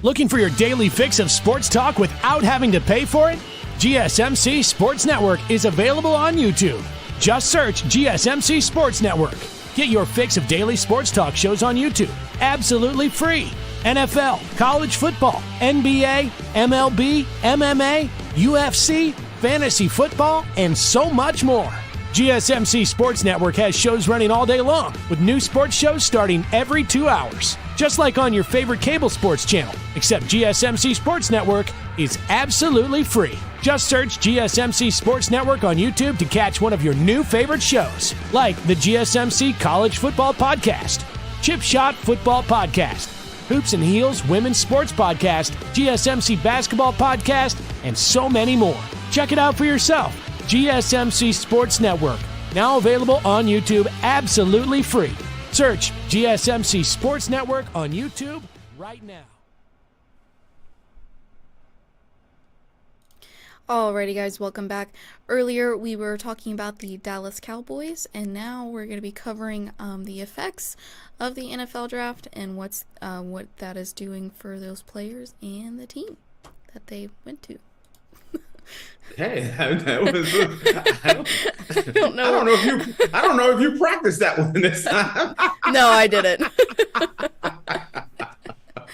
Looking for your daily fix of sports talk without having to pay for it? GSMC Sports Network is available on YouTube. Just search GSMC Sports Network. Get your fix of daily sports talk shows on YouTube, absolutely free. NFL, college football, NBA, MLB, MMA, UFC, fantasy football, and so much more. GSMC Sports Network has shows running all day long, with new sports shows starting every 2 hours. Just like on your favorite cable sports channel, except GSMC Sports Network is absolutely free. Just search GSMC Sports Network on YouTube to catch one of your new favorite shows, like the GSMC College Football Podcast, Chip Shot Football Podcast, Hoops and Heels Women's Sports Podcast, GSMC Basketball Podcast, and so many more. Check it out for yourself. GSMC Sports Network, now available on YouTube absolutely free. Search GSMC Sports Network on YouTube right now. Alrighty, guys, welcome back. Earlier, we were talking about the Dallas Cowboys, and now we're going to be covering the effects of the NFL draft and what that is doing for those players and the team that they went to. Hey, that was. I don't know. I don't know if you practiced that one this time. No, I didn't.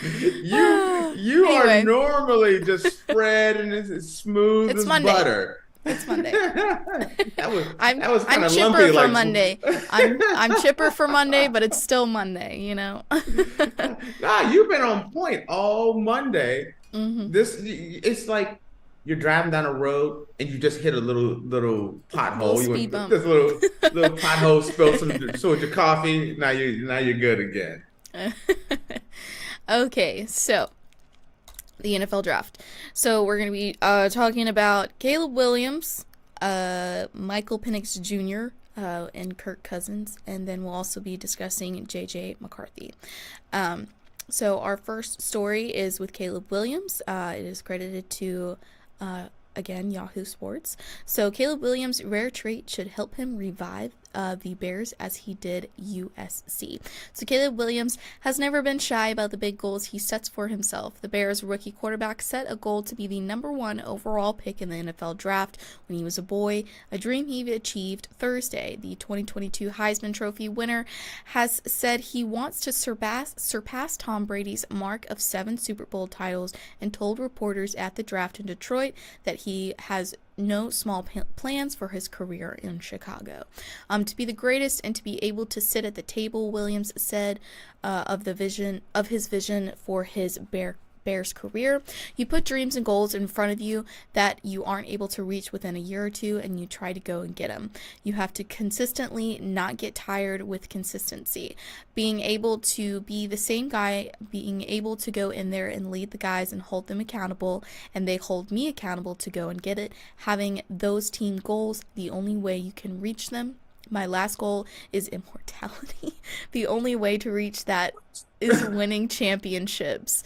You Anyway. are normally just spread and it's smooth It's as Monday. butter. It's Monday. That was I'm kind of chipper lumpy. for Like Monday. I'm chipper for Monday, but it's still Monday, you know. Nah, you've been on point all Monday. It's like you're driving down a road and you just hit a little pothole. Little speed bump. This little pothole, spill some with your coffee. Now you're good again. Okay, so the NFL draft. So we're going to be talking about Caleb Williams, Michael Penix Jr., and Kirk Cousins, and then we'll also be discussing J.J. McCarthy. So our first story is with Caleb Williams. It is credited to, again, Yahoo Sports. So Caleb Williams' rare trait should help him revive the Bears as he did USC. So Caleb Williams has never been shy about the big goals he sets for himself. The Bears rookie quarterback set a goal to be the #1 overall pick in the NFL draft when he was a boy, a dream he achieved Thursday. The 2022 Heisman Trophy winner has said he wants to surpass Tom Brady's mark of 7 Super Bowl titles and told reporters at the draft in Detroit that he has no small plans for his career in Chicago. To be the greatest and to be able to sit at the table, Williams said of his vision for his Bears career. You put dreams and goals in front of you that you aren't able to reach within a year or two, and you try to go and get them. You have to consistently not get tired with consistency. Being able to be the same guy, being able to go in there and lead the guys and hold them accountable, and they hold me accountable to go and get it. Having those team goals, the only way you can reach them. My last goal is immortality. The only way to reach that is winning championships.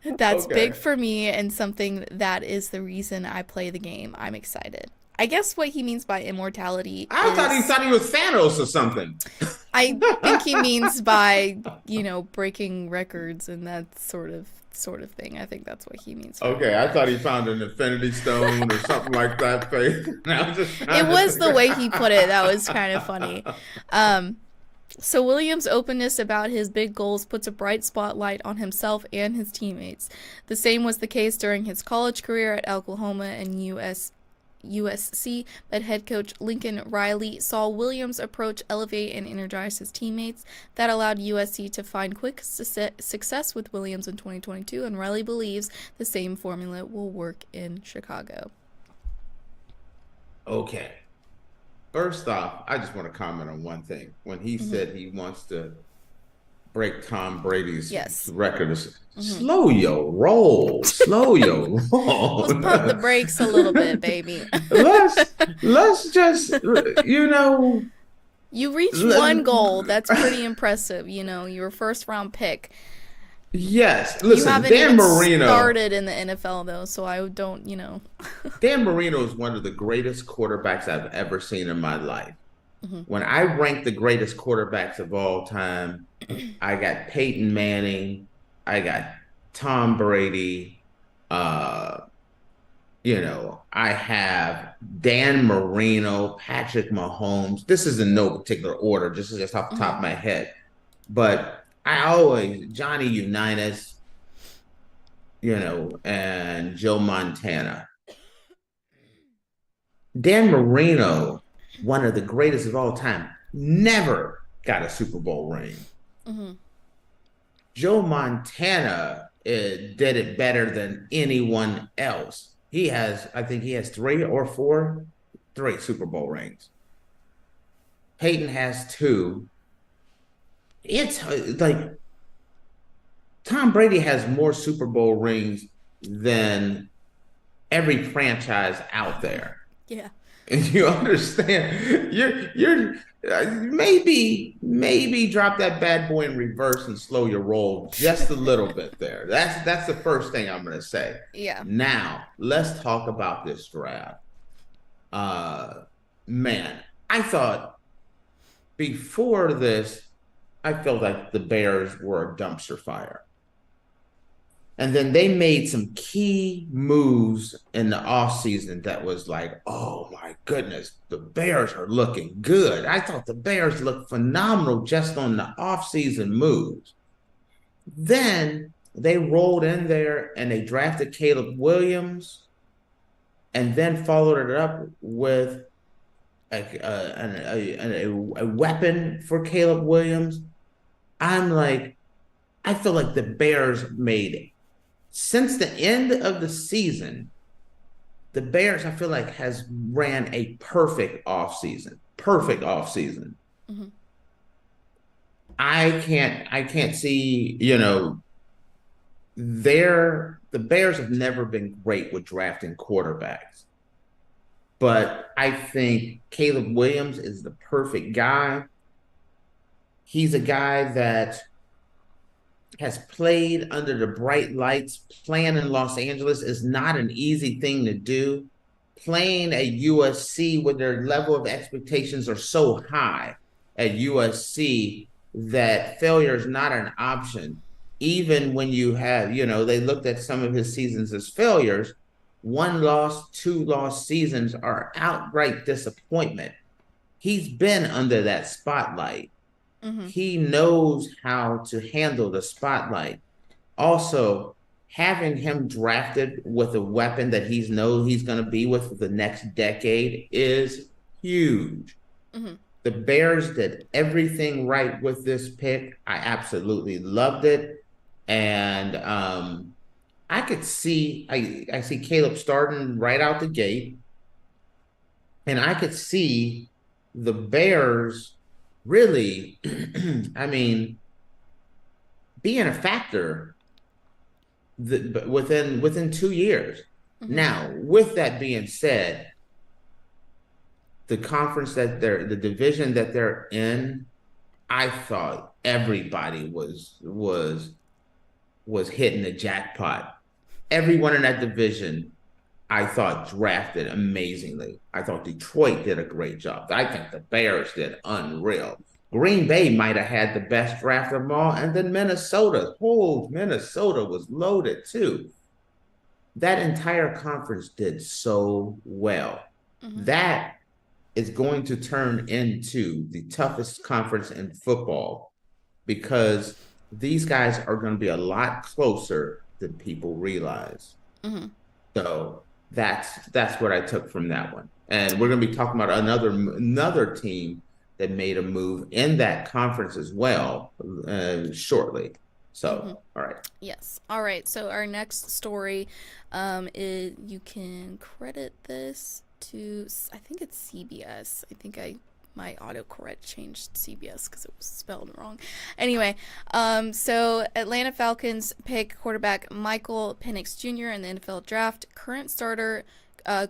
That's big for me and something that is the reason I play the game. I'm excited. I guess what he means by immortality thought he was Thanos or something. I think he means by, breaking records and that sort of thing. I think that's what he means. Okay, I thought he found an Infinity Stone or something like that. It was the way he put it that was kind of funny. So Williams' openness about his big goals puts a bright spotlight on himself and his teammates. The same was the case during his college career at Oklahoma and USC, but head coach Lincoln Riley saw Williams' approach elevate and energize his teammates. That allowed USC to find quick success with Williams in 2022, and Riley believes the same formula will work in Chicago. Okay. First off, I just want to comment on one thing. When he said he wants to break Tom Brady's record, slow your roll. Slow your roll. Let's pump the brakes a little bit, baby. let's just, You reached one goal. That's pretty impressive. You were first round pick. Yes, listen, you haven't Dan even Marino started in the NFL though, so I don't, Dan Marino is one of the greatest quarterbacks I've ever seen in my life. When I rank the greatest quarterbacks of all time, I got Peyton Manning, I got Tom Brady, I have Dan Marino, Patrick Mahomes. This is in no particular order, just off the top of my head, but Johnny Unitas, and Joe Montana. Dan Marino, one of the greatest of all time, never got a Super Bowl ring. Joe Montana did it better than anyone else. I think he has 3 Super Bowl rings. Peyton has 2. It's like Tom Brady has more Super Bowl rings than every franchise out there. Yeah. And you understand? You're maybe drop that bad boy in reverse and slow your roll just a little bit there. That's the first thing I'm going to say. Yeah. Now, let's talk about this draft. Man, I thought before this, I felt like the Bears were a dumpster fire. And then they made some key moves in the offseason that was like, oh my goodness, the Bears are looking good. I thought the Bears looked phenomenal just on the offseason moves. Then they rolled in there and they drafted Caleb Williams and then followed it up with a weapon for Caleb Williams. I feel like the Bears made, since the end of the season, the Bears, I feel like, has ran a perfect offseason. I can't see, the Bears have never been great with drafting quarterbacks. But I think Caleb Williams is the perfect guy. He's a guy that has played under the bright lights. Playing in Los Angeles is not an easy thing to do. playing at USC when their level of expectations are so high at USC that failure is not an option. Even when you have, they looked at some of his seasons as failures. 1 loss, 2 loss seasons are outright disappointment. He's been under that spotlight. He knows how to handle the spotlight. Also, having him drafted with a weapon that he's going to be with for the next decade is huge. The Bears did everything right with this pick. I absolutely loved it. And I could see, I see Caleb starting right out the gate. And I could see the Bears really, I mean, being a factor within 2 years. Now, with that being said, the conference the division that they're in, I thought everybody was hitting the jackpot. Everyone in that division, I thought, drafted amazingly. I thought Detroit did a great job. I think the Bears did unreal. Green Bay might have had the best draft of them all, and then Minnesota. Oh, Minnesota was loaded too. That entire conference did so well. That is going to turn into the toughest conference in football because these guys are going to be a lot closer than people realize. So that's what I took from that one. And we're going to be talking about another team that made a move in that conference as well shortly. So, all right. Yes. All right. So our next story, is you can credit this to, I think it's CBS. I think my autocorrect changed CBS because it was spelled wrong. Anyway, so Atlanta Falcons pick quarterback Michael Penix Jr. in the NFL draft. Current starter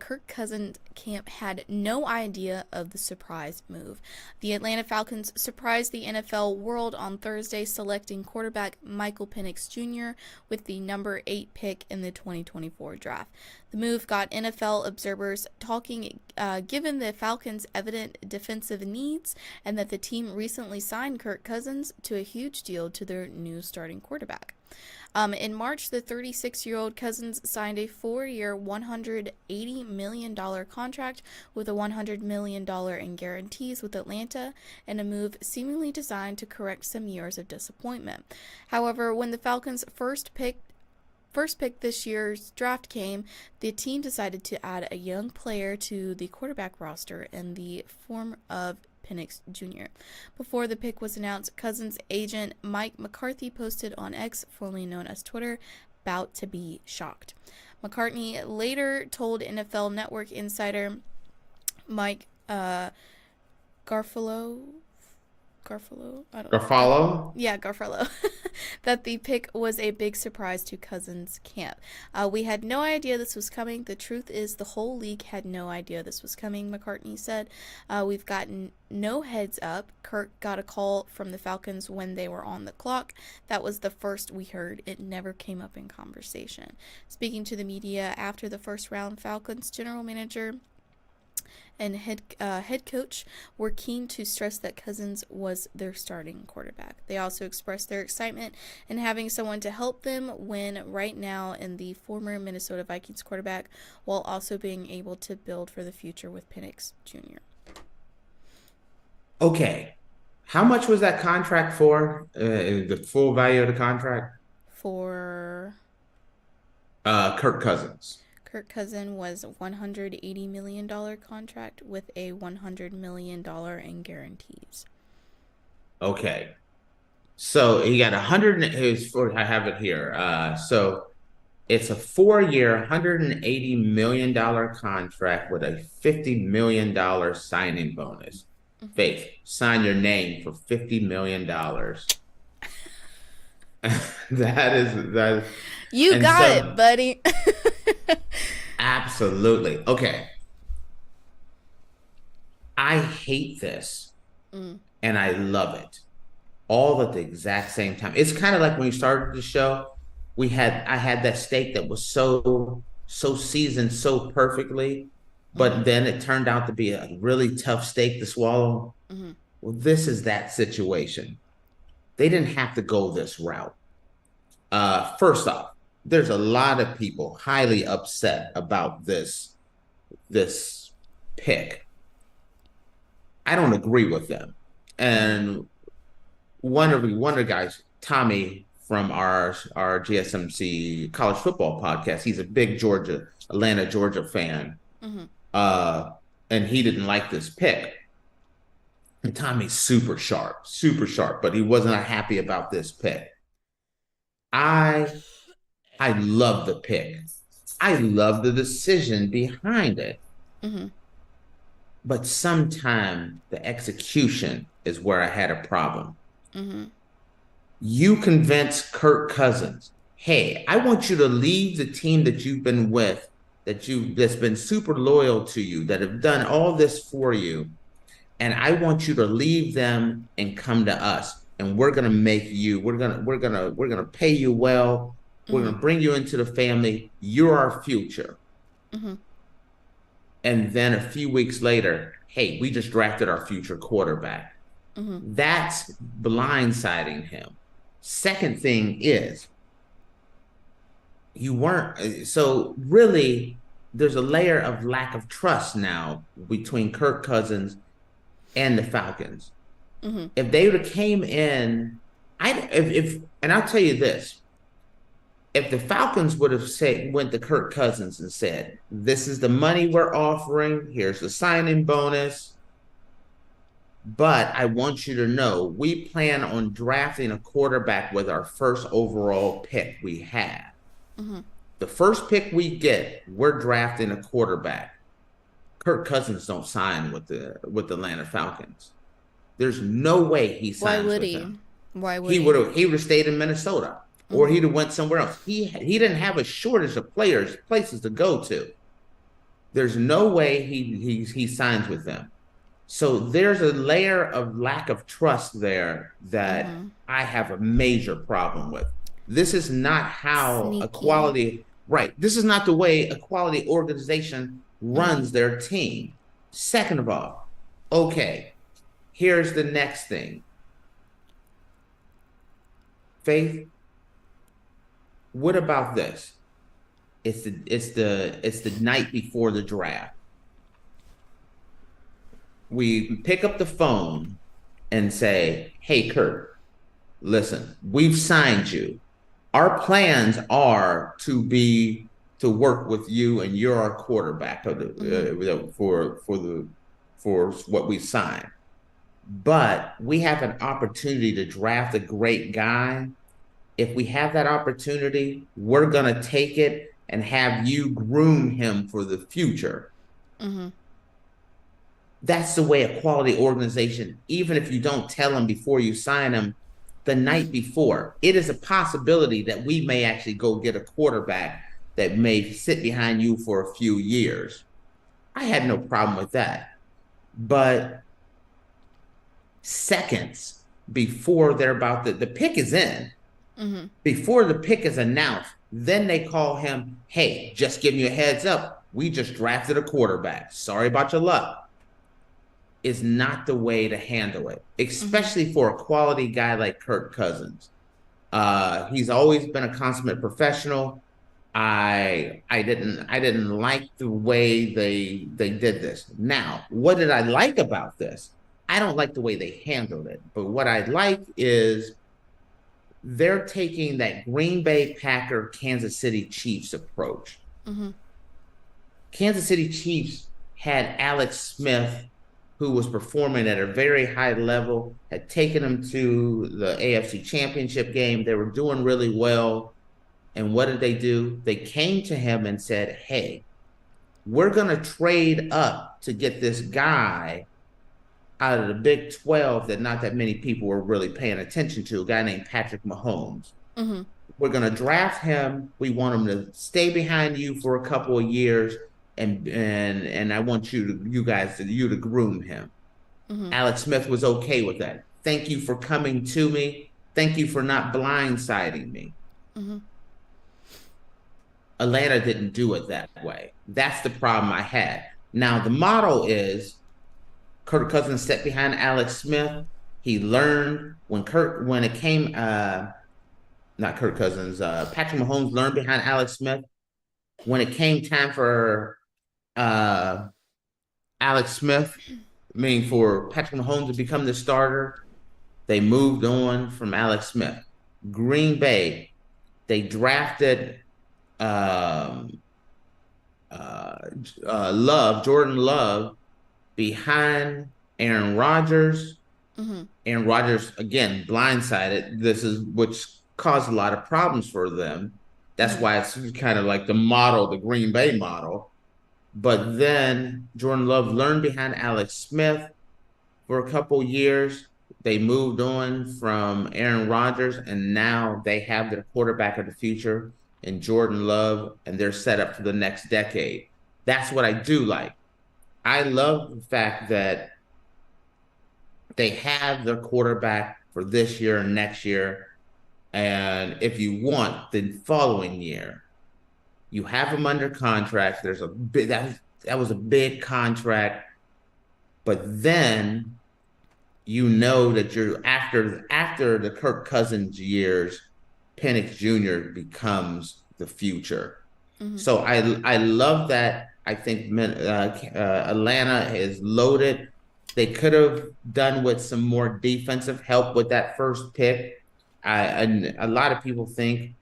Kirk Cousins camp had no idea of the surprise move. The Atlanta Falcons surprised the NFL world on Thursday, selecting quarterback Michael Penix Jr. with the number 8 pick in the 2024 draft. The move got NFL observers talking, given the Falcons' evident defensive needs and that the team recently signed Kirk Cousins to a huge deal to their new starting quarterback. In March, the 36-year-old Cousins signed a 4-year, $180 million contract with a $100 million in guarantees with Atlanta, and a move seemingly designed to correct some years of disappointment. However, when the Falcons' first pick this year's draft came, the team decided to add a young player to the quarterback roster in the form of Penix Jr. Before the pick was announced, Cousins' agent Mike McCarthy posted on X, formerly known as Twitter, "About to be shocked." McCartney later told NFL Network insider Mike Garfolo, that the pick was a big surprise to Cousins' camp. "We had no idea this was coming. The truth is the whole league had no idea this was coming," McCartney said. "We've gotten no heads up. Kirk got a call from the Falcons when they were on the clock. That was the first we heard. It never came up in conversation." Speaking to the media after the first round, Falcons general manager and head coach were keen to stress that Cousins was their starting quarterback. They also expressed their excitement in having someone to help them win right now in the former Minnesota Vikings quarterback, while also being able to build for the future with Penix Jr. Okay. How much was that contract for? The full value of the contract? For Kirk Cousins. Kirk Cousins was a $180 million contract with a $100 million in guarantees. Okay. So he got I have it here. So it's a 4-year, $180 million contract with a $50 million signing bonus. Faith, sign your name for $50 million. that. You got it, buddy. Absolutely. Okay. I hate this and I love it all at the exact same time. It's kind of like when we started the show, I had that steak that was so seasoned so perfectly but then it turned out to be a really tough steak to swallow. Well, this is that situation. They didn't have to go this route. First off, there's a lot of people highly upset about this pick. I don't agree with them. And one of the guys, Tommy from our GSMC college football podcast, he's a big Atlanta, Georgia fan. And he didn't like this pick. And Tommy's super sharp, but he wasn't happy about this pick. I love the pick. I love the decision behind it. But sometimes the execution is where I had a problem. You convince Kirk Cousins, hey, I want you to leave the team that you've been with, that's been super loyal to you, that have done all this for you, and I want you to leave them and come to us, and we're gonna pay you well. We're gonna bring you into the family. You're our future. And then a few weeks later, hey, we just drafted our future quarterback. That's blindsiding him. Second thing is, you weren't, so really there's a layer of lack of trust now between Kirk Cousins and the Falcons. If they would have came in, and I'll tell you this, if the Falcons would have went to Kirk Cousins and said, this is the money we're offering, here's the signing bonus, but I want you to know we plan on drafting a quarterback with our first overall pick we have. The first pick we get, we're drafting a quarterback. Kirk Cousins don't sign with the Atlanta Falcons. There's no way he signs with them. Why would he? He would have stayed in Minnesota, or he'd have went somewhere else. He didn't have a shortage of places to go to. There's no way he signs with them. So there's a layer of lack of trust there that I have a major problem with. This is not how this is not the way a quality organization runs their team. Second of all, okay, here's the next thing. Faith, what about this? It's the night before the draft. We pick up the phone and say, hey, Kurt, listen, we've signed you. Our plans are to work with you, and you're our quarterback for what we signed. But we have an opportunity to draft a great guy. If we have that opportunity, we're going to take it and have you groom him for the future. That's the way a quality organization, even if you don't tell them before you sign them, the night before, it is a possibility that we may actually go get a quarterback that may sit behind you for a few years. I had no problem with that. But seconds before they're about the pick is in, before the pick is announced, then they call him, hey, just giving you a heads up, we just drafted a quarterback. Sorry about your luck. Is not the way to handle it, especially for a quality guy like Kirk Cousins. He's always been a consummate professional. I didn't like the way they did this. Now, what did I like about this? I don't like the way they handled it, but what I like is they're taking that Green Bay Packer, Kansas City Chiefs approach. Kansas City Chiefs had Alex Smith, who was performing at a very high level, had taken them to the AFC Championship game. They were doing really well. And what did they do? They came to him and said, hey, we're going to trade up to get this guy out of the Big 12 that not that many people were really paying attention to, a guy named Patrick Mahomes. We're going to draft him. We want him to stay behind you for a couple of years. And I want you to groom him. Alex Smith was okay with that. Thank you for coming to me. Thank you for not blindsiding me. Atlanta didn't do it that way. That's the problem I had. Now, the model is Kirk Cousins stepped behind Alex Smith. He learned when it came, not Kirk Cousins, Patrick Mahomes learned behind Alex Smith. When it came time for Alex Smith, meaning for Patrick Mahomes to become the starter, they moved on from Alex Smith. Green Bay, they drafted Jordan Love behind Aaron Rodgers. Aaron Rodgers, again, blindsided. This is which caused a lot of problems for them. That's why it's kind of like the model, the Green Bay model. But then Jordan Love learned behind Alex Smith for a couple years. They moved on from Aaron Rodgers, and now they have their quarterback of the future in Jordan Love, and they're set up for the next decade. That's what I do like. I love the fact that they have their quarterback for this year and next year. And if you want the following year, you have him under contract. There's a big that was a big contract, but then you know that you're after the Kirk Cousins years, Penix Jr. becomes the future. So I love that. I think Atlanta is loaded. They could have done with some more defensive help with that first pick. And a lot of people think,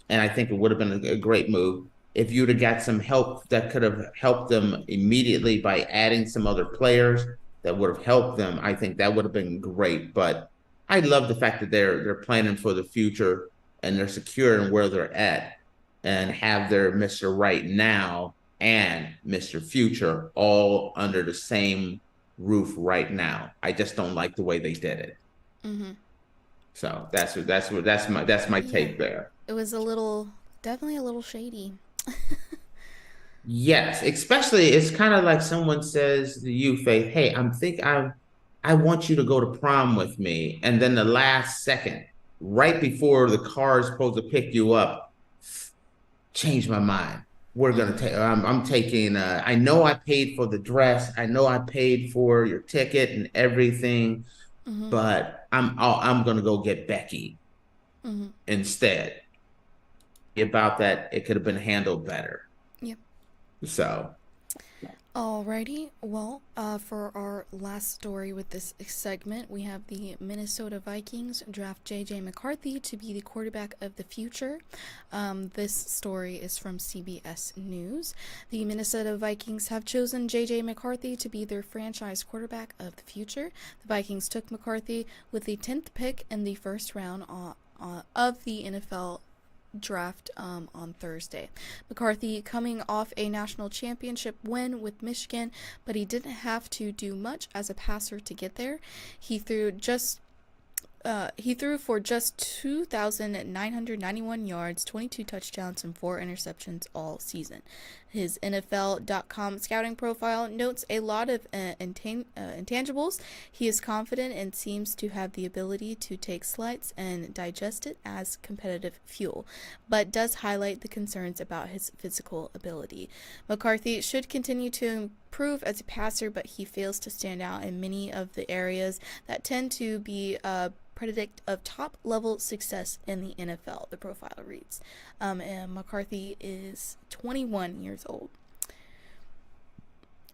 and I think it would have been a great move, if you'd have got some help that could have helped them immediately by adding some other players that would have helped them. I think that would have been great. But I love the fact that they're planning for the future and they're secure in where they're at and have their Mr. Right Now and Mr. Future all under the same roof right now. I just don't like the way they did it. So that's my take there. It was definitely a little shady. Yes, especially it's kind of like someone says to you, Faith, hey, I want you to go to prom with me. And then the last second, right before the car is supposed to pick you up, change my mind. We're going to take, I'm taking, I know I paid for the dress. I know I paid for your ticket and everything, but I'm going to go get Becky instead. About that, it could have been handled better. Yep. So. Alrighty. Well, for our last story with this segment, we have the Minnesota Vikings draft J.J. McCarthy to be the quarterback of the future. This story is from CBS News. The Minnesota Vikings have chosen J.J. McCarthy to be their franchise quarterback of the future. The Vikings took McCarthy with the 10th pick in the first round of the NFL draft on Thursday. McCarthy coming off a national championship win with Michigan, but he didn't have to do much as a passer to get there. He threw for just 2,991 yards, 22 touchdowns, and 4 interceptions all season. His NFL.com scouting profile notes a lot of intangibles. He is confident and seems to have the ability to take slights and digest it as competitive fuel, but does highlight the concerns about his physical ability. McCarthy should continue to improve as a passer, but he fails to stand out in many of the areas that tend to be predict of top-level success in the NFL, the profile reads. And McCarthy is 21 years old.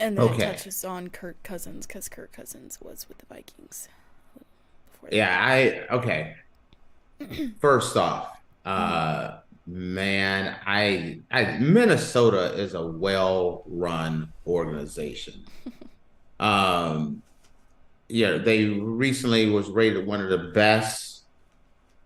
And then it touches on Kirk Cousins, because Kirk Cousins was with the Vikings. First off, man, Minnesota is a well-run organization. They recently was rated one of the best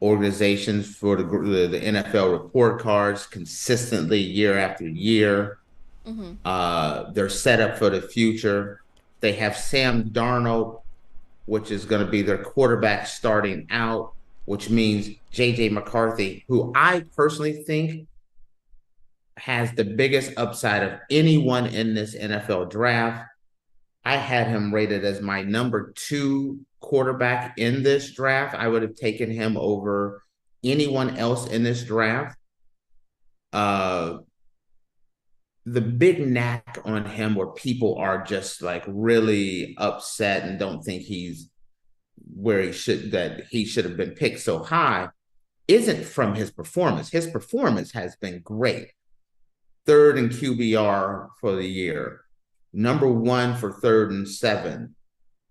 organizations for the NFL report cards consistently year after year. They're set up for the future. They have Sam Darnold, which is going to be their quarterback starting out, which means J.J. McCarthy, who I personally think has the biggest upside of anyone in this NFL draft. I had him rated as my number 2 quarterback in this draft. I would have taken him over anyone else in this draft. the big knack on him where people are just like really upset and don't think he's where he should have been picked so high isn't from his performance. His performance has been great. 3rd in QBR for the year, number 1 for 3rd and 7,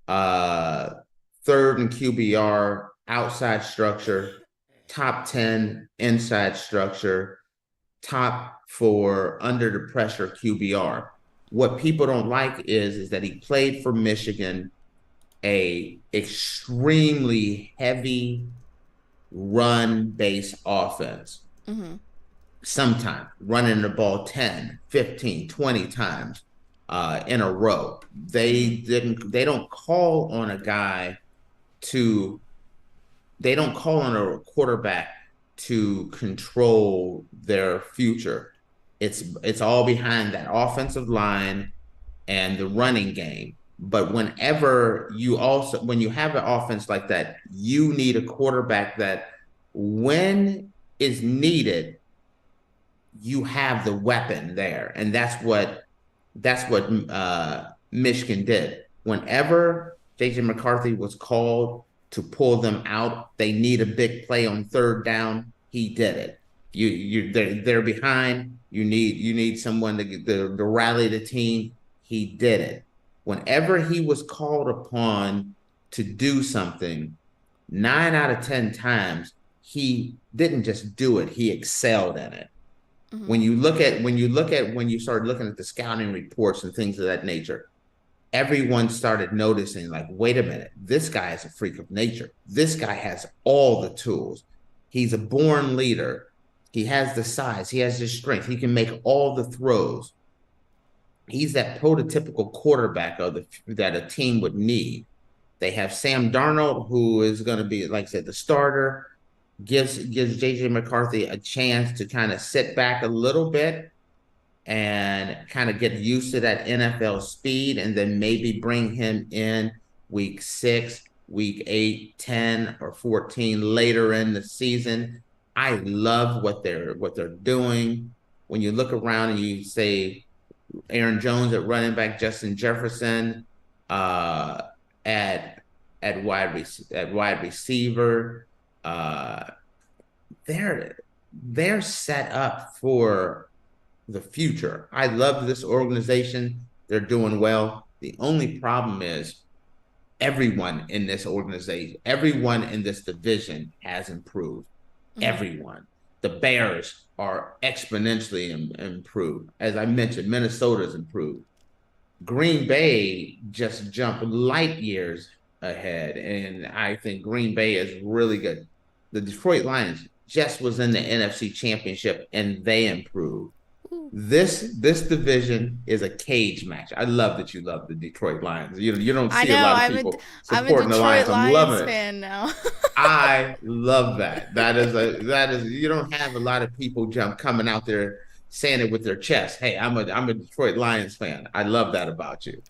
3rd in QBR outside structure, top 10 inside structure, top for under the pressure QBR. What people don't like is that he played for Michigan, a extremely heavy run-based offense. Mm-hmm. Sometimes running the ball 10, 15, 20 times in a row. They don't call on a quarterback to control their future. It's all behind that offensive line and the running game. But when you have an offense like that, you need a quarterback that when is needed, you have the weapon there. And that's what Michigan did. Whenever J.J. McCarthy was called to pull them out, they need a big play on 3rd down. He did it. They're behind. You need someone to rally the team. He did it. Whenever he was called upon to do something, 9 out of 10 times, he didn't just do it. He excelled in it. Mm-hmm. When you started looking at the scouting reports and things of that nature, everyone started noticing, like, wait a minute, this guy is a freak of nature. This guy has all the tools. He's a born leader. He has the size. He has the strength. He can make all the throws. He's that prototypical quarterback that a team would need. They have Sam Darnold, who is going to be, like I said, the starter, gives J.J. McCarthy a chance to kind of sit back a little bit and kind of get used to that NFL speed, and then maybe bring him in week 6, week 8, 10, or 14 later in the season. I love what they're doing. When you look around and you say Aaron Jones at running back, Justin Jefferson at wide receiver, they're set up for the future. I love this organization. They're doing well. The only problem is everyone in this organization, everyone in this division has improved. Mm-hmm. Everyone. The Bears are exponentially improved. As I mentioned, Minnesota's improved. Green Bay just jumped light years ahead, and I think Green Bay is really good. The Detroit Lions just was in the NFC Championship, and they improved. This division is a cage match. I love that you love the Detroit Lions. You don't see a lot of people supporting the Lions. I'm loving it. Fan now. I love that. That is you don't have a lot of people coming out there saying it with their chest. Hey, I'm a Detroit Lions fan. I love that about you.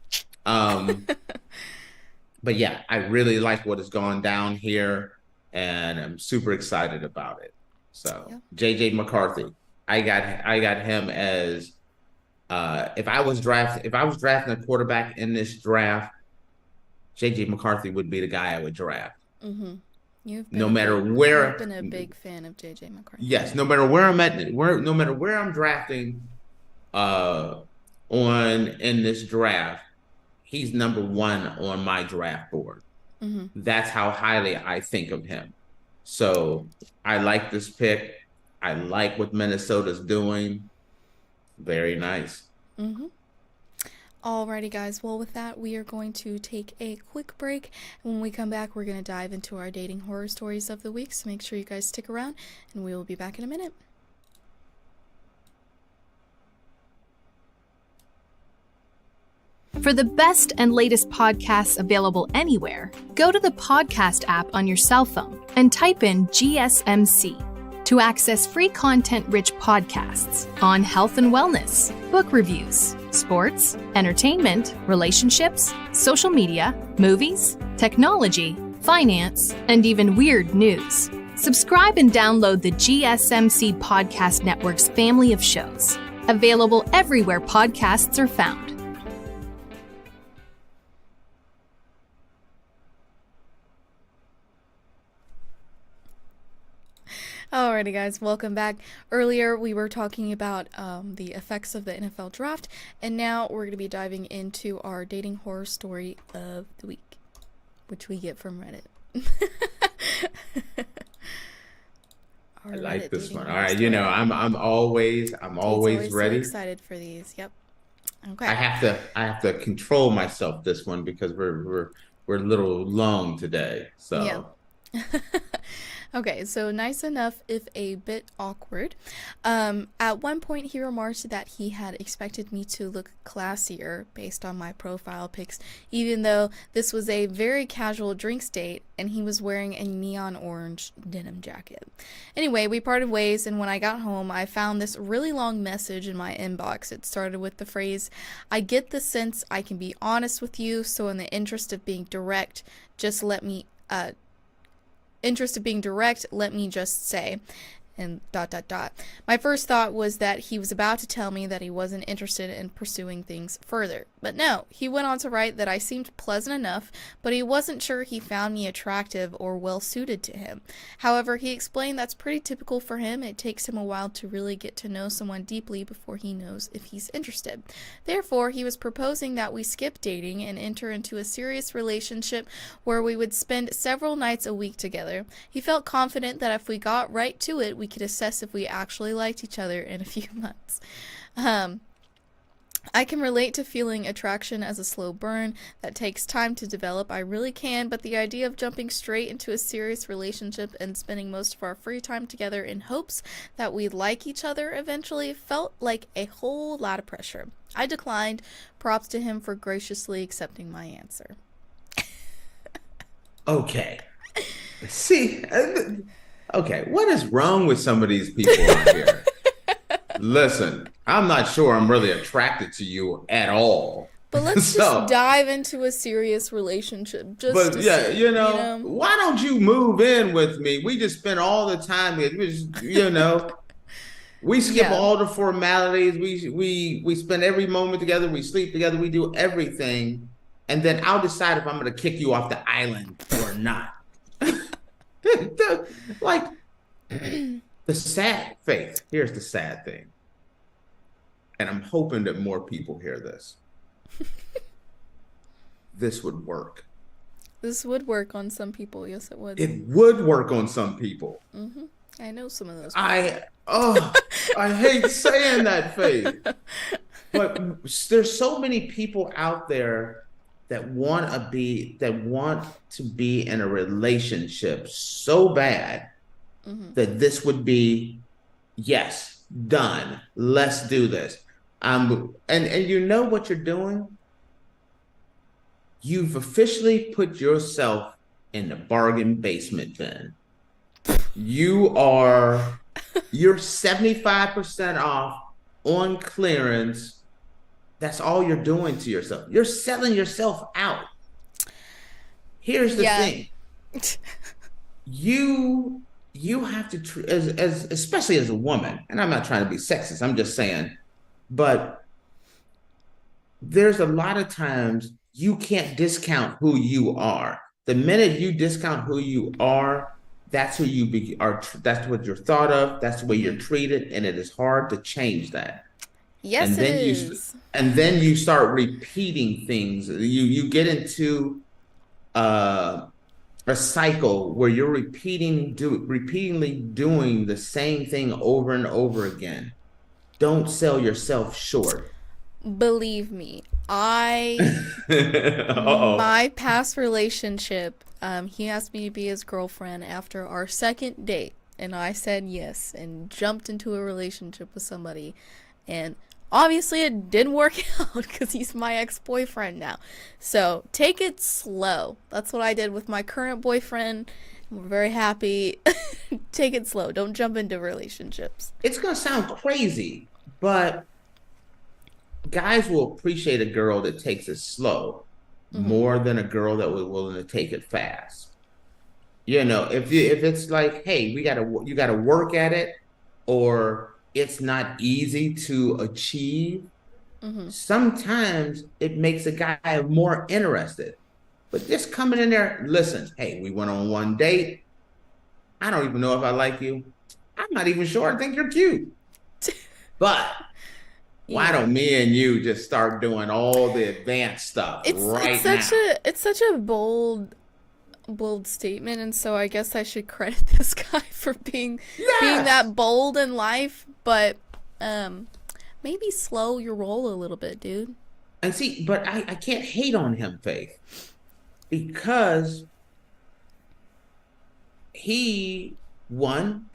But yeah, I really like what has gone down here, and I'm super excited about it. So yeah. J.J. McCarthy. I got him as if I was drafting a quarterback in this draft, J.J. McCarthy would be the guy I would draft. Mm-hmm. You've been a big fan of J.J. McCarthy. Yes, no matter where I'm at, no matter where I'm drafting in this draft, he's number 1 on my draft board. Mm-hmm. That's how highly I think of him. So I like this pick. I like what Minnesota's doing. Very nice. Mm-hmm. Alrighty, guys. Well, with that, we are going to take a quick break. When we come back, we're going to dive into our dating horror stories of the week. So make sure you guys stick around, and we will be back in a minute. For the best and latest podcasts available anywhere, go to the podcast app on your cell phone and type in GSMC. To access free content-rich podcasts on health and wellness, book reviews, sports, entertainment, relationships, social media, movies, technology, finance, and even weird news. Subscribe and download the GSMC Podcast Network's family of shows. Available everywhere podcasts are found. Alrighty, guys, welcome back. Earlier, we were talking about the effects of the NFL draft, and now we're going to be diving into our dating horror story of the week, which we get from Reddit. I like this one. All right, I'm always ready. So excited for these. Yep. Okay. I have to control myself this one because we're a little long today. So. Yeah. Okay, so nice enough, if a bit awkward. At one point, he remarked that he had expected me to look classier based on my profile pics, even though this was a very casual drinks date and he was wearing a neon orange denim jacket. Anyway, we parted ways, and when I got home, I found this really long message in my inbox. It started with the phrase, "I get the sense I can be honest with you, so in the interest of being direct, let me just say," and ... My first thought was that he was about to tell me that he wasn't interested in pursuing things further. But no, he went on to write that I seemed pleasant enough, but he wasn't sure he found me attractive or well suited to him. However, he explained that's pretty typical for him. It takes him a while to really get to know someone deeply before he knows if he's interested. Therefore, he was proposing that we skip dating and enter into a serious relationship where we would spend several nights a week together. He felt confident that if we got right to it, we could assess if we actually liked each other in a few months. I can relate to feeling attraction as a slow burn that takes time to develop. I really can, but the idea of jumping straight into a serious relationship and spending most of our free time together in hopes that we'd like each other eventually felt like a whole lot of pressure. I declined. Props to him for graciously accepting my answer. Okay. See, okay, what is wrong with some of these people out here? Listen, I'm not sure I'm really attracted to you at all. But let's just dive into a serious relationship. Why don't you move in with me? We just spend all the time, we skip all the formalities. We spend every moment together. We sleep together. We do everything. And then I'll decide if I'm going to kick you off the island or not. Here's the sad thing, and I'm hoping that more people hear this. This would work. This would work on some people. Yes, it would. It would work on some people. Mm-hmm. I know some of those people. I hate saying that, Faith, but there's so many people out there that want to be in a relationship so bad that this would be, yes, done. Let's do this. And you know what you're doing? You've officially put yourself in the bargain basement bin. You're 75% off on clearance. That's all you're doing to yourself. You're selling yourself out. Here's the thing. You have to, especially as a woman, and I'm not trying to be sexist, I'm just saying, but there's a lot of times you can't discount who you are. The minute you discount who you are, that's who you are. That's what you're thought of. That's the way you're treated, and it is hard to change that. Yes, it is. And then you start repeating things. You get into a cycle where you're repeatedly doing the same thing over and over again. Don't sell yourself short. Believe me, my past relationship, he asked me to be his girlfriend after our second date, and I said yes and jumped into a relationship with somebody, and obviously it didn't work out because he's my ex-boyfriend now. So take it slow. That's what I did with my current boyfriend. We're very happy. Take it slow. Don't jump into relationships. It's going to sound crazy, but guys will appreciate a girl that takes it slow more than a girl that was willing to take it fast. If it's like, hey, you got to work at it, or it's not easy to achieve. Sometimes it makes a guy more interested. But just coming in there, listen, hey, we went on one date. I don't even know if I like you. I'm not even sure I think you're cute. But why don't me and you just start doing all the advanced stuff It's such a bold statement, and so I guess I should credit this guy for being that bold in life, but maybe slow your roll a little bit, dude. And see, but I can't hate on him, Faith, because he won.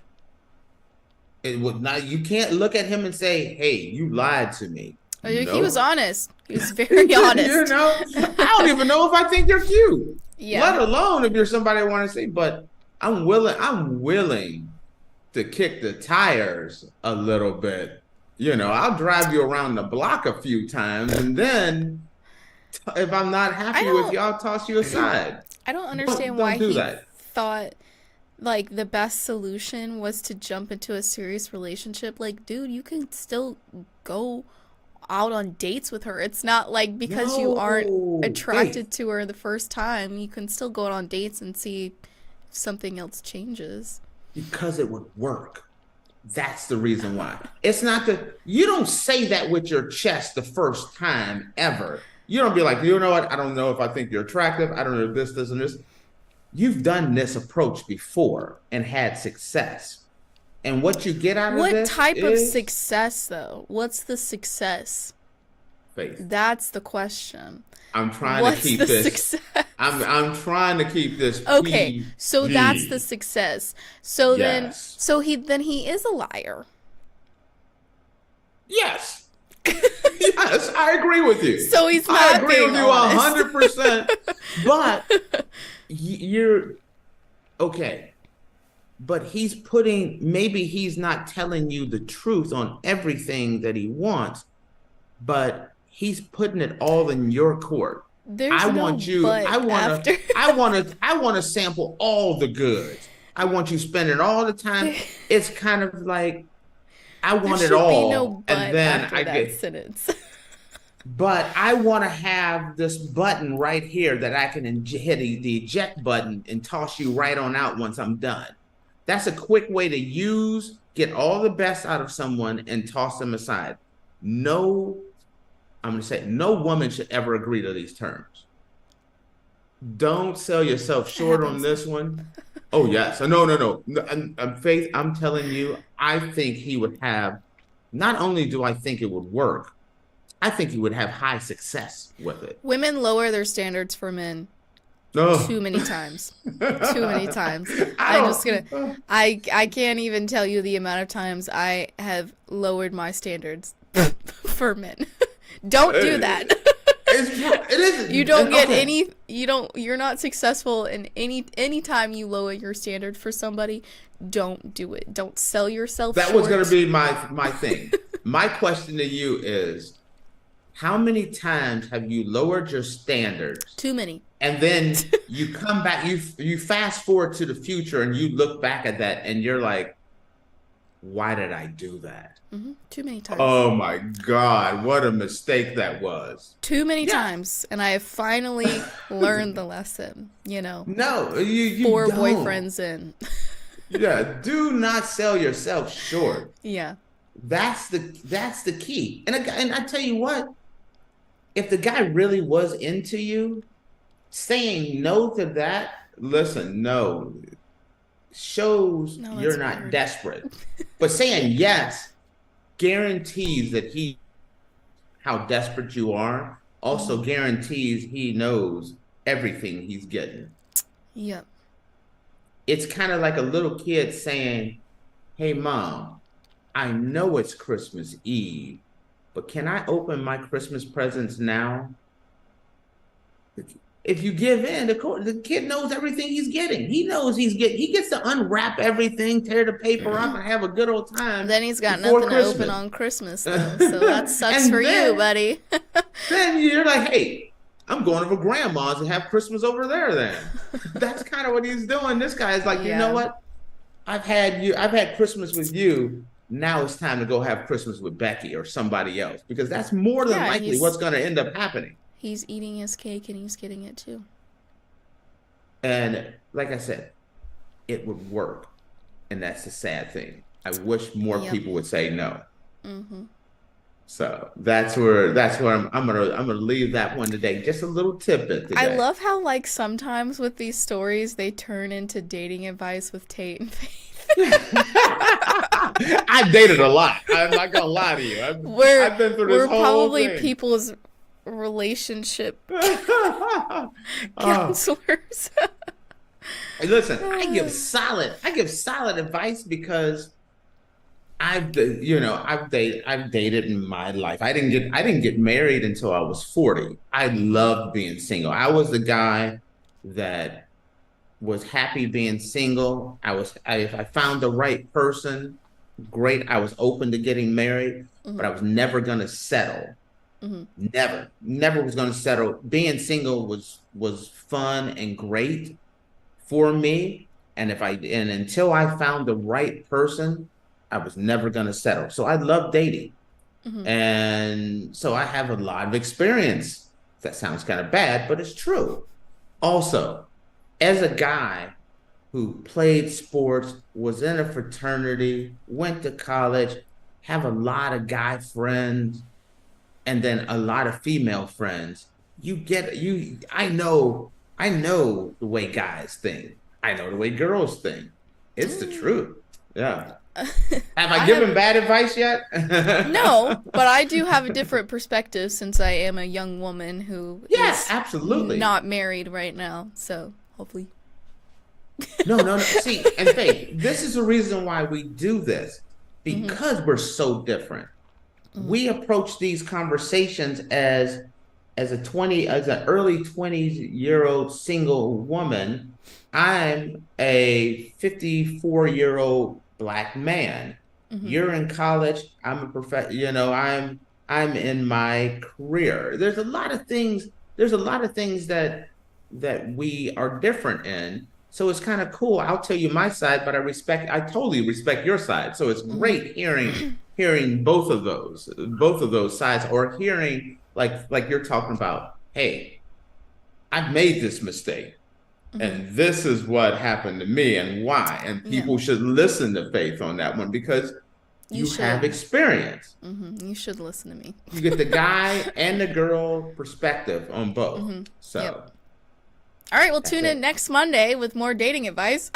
It would not. You can't look at him and say, "Hey, you lied to me." He was honest. He was very honest. You know, I don't even know if I think you're cute. Yeah. Let alone if you're somebody I want to see. But I'm willing to kick the tires a little bit. You know, I'll drive you around the block a few times, and then if I'm not happy with you, I'll toss you aside. I don't understand why he thought like the best solution was to jump into a serious relationship. Like, dude, you can still go out on dates with her. It's not like because you aren't attracted to her the first time, you can still go out on dates and see if something else changes. Because it would work. That's the reason why. It's not you don't say that with your chest the first time ever. You don't be like, you know what? I don't know if I think you're attractive. I don't know if this, and this. You've done this approach before and had success. And what you get out of this What type of success, though? What's the success? Faith. That's the question. I'm trying to keep this. Success? I'm trying to keep this. Okay, PG. so that's the success. So Yes. then he is a liar. Yes. Yes, I agree with you. So he's not I agree being with you honest. 100%. But you're okay. But maybe he's not telling you the truth on everything that he wants, but he's putting it all in your court. I want to sample all the goods. I want you spending all the time. It's kind of like I want it all. Be no but and then after I that get sentence. But I want to have this button right here that I can hit the eject button and toss you right on out once I'm done. That's a quick way to get all the best out of someone and toss them aside. I'm going to say no woman should ever agree to these terms. Don't sell yourself short on this one. Oh, yes. No. Faith, I'm telling you, I think he would have, not only do I think it would work, I think he would have high success with it. Women lower their standards for men too many times. Too many times. I can't even tell you the amount of times I have lowered my standards for men. Don't do that. It isn't. You don't get any. You're not successful in any time you lower your standard for somebody. Don't do it. Don't sell yourself. That was going to be my thing. My question to you is, how many times have you lowered your standards? Too many. And then you come back. You fast forward to the future and you look back at that and you're like, why did I do that? Mm-hmm. Too many times. Oh my God, what a mistake that was. Too many times. And I have finally learned the lesson, No, you 4 don't. boyfriends in. Yeah, do not sell yourself short. Yeah. That's the key. And I tell you what, if the guy really was into you, saying no to that, listen, no, shows you're not weird. Desperate. But saying yes guarantees that how desperate you are, also guarantees he knows everything he's getting. Yep. It's kind of like a little kid saying, hey, Mom, I know it's Christmas Eve, but can I open my Christmas presents now? If you give in, the kid knows everything he's getting. He knows he gets to unwrap everything, tear the paper up, and have a good old time. Then he's got nothing to open on Christmas, though, so that sucks for you, buddy. Then you're like, hey, I'm going over grandma's and have Christmas over there then. That's kind of what he's doing. This guy is like, you know what? I've had Christmas with you now it's time to go have Christmas with Becky or somebody else, because that's more than likely what's going to end up happening. He's eating his cake and he's getting it too. And like I said, it would work. And that's the sad thing. I wish more people would say no. Mm-hmm. So that's where I'm gonna leave that one today. Just a little tidbit today. I love how like sometimes with these stories they turn into dating advice with Tate and Faith. I've dated a lot. I'm not gonna lie to you. I've been through this whole probably thing. People's relationship counselors. Hey, listen, I give solid advice because I've dated in my life. I didn't get married until I was 40. I loved being single. I was the guy that was happy being single. If I found the right person, great. I was open to getting married, but I was never gonna settle. Never was gonna settle. Being single was fun and great for me, and until I found the right person, I was never going to settle. So I love dating. And so I have a lot of experience. That sounds kind of bad, but it's true. Also, as a guy who played sports, was in a fraternity, went to college, have a lot of guy friends, and then a lot of female friends, I know the way guys think. I know the way girls think. It's the truth. Yeah. Have I given bad advice yet? No, but I do have a different perspective since I am a young woman who is absolutely not married right now. So hopefully. No. See, and Faith, this is the reason why we do this, because we're so different. We approach these conversations as an early 20-year-old single woman. I'm a 54-year-old Black man. You're in college. I'm a professional. I'm in my career. There's a lot of things that we are different in. So it's kind of cool. I'll tell you my side, but I totally respect your side. So it's great hearing both of those sides, or hearing like you're talking about, hey, I've made this mistake. And this is what happened to me and why. And people should listen to Faith on that one, because you have experience. You should listen to me. You get the guy and the girl perspective on both. So, all right, we'll tune in next Monday with more dating advice.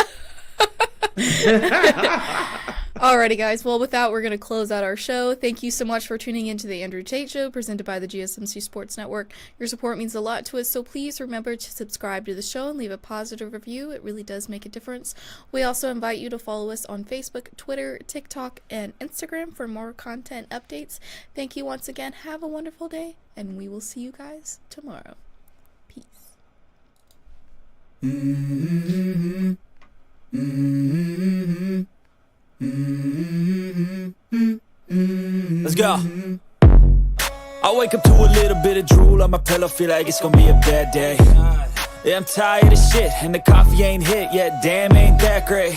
Alrighty, guys. Well, with that, we're going to close out our show. Thank you so much for tuning into the Andrew Tate Show, presented by the GSMC Sports Network. Your support means a lot to us, so please remember to subscribe to the show and leave a positive review. It really does make a difference. We also invite you to follow us on Facebook, Twitter, TikTok, and Instagram for more content updates. Thank you once again. Have a wonderful day, and we will see you guys tomorrow. Peace. Let's go. I wake up to a little bit of drool on my pillow, feel like it's gonna be a bad day. Yeah, I'm tired of shit, and the coffee ain't hit yet, damn, ain't that great.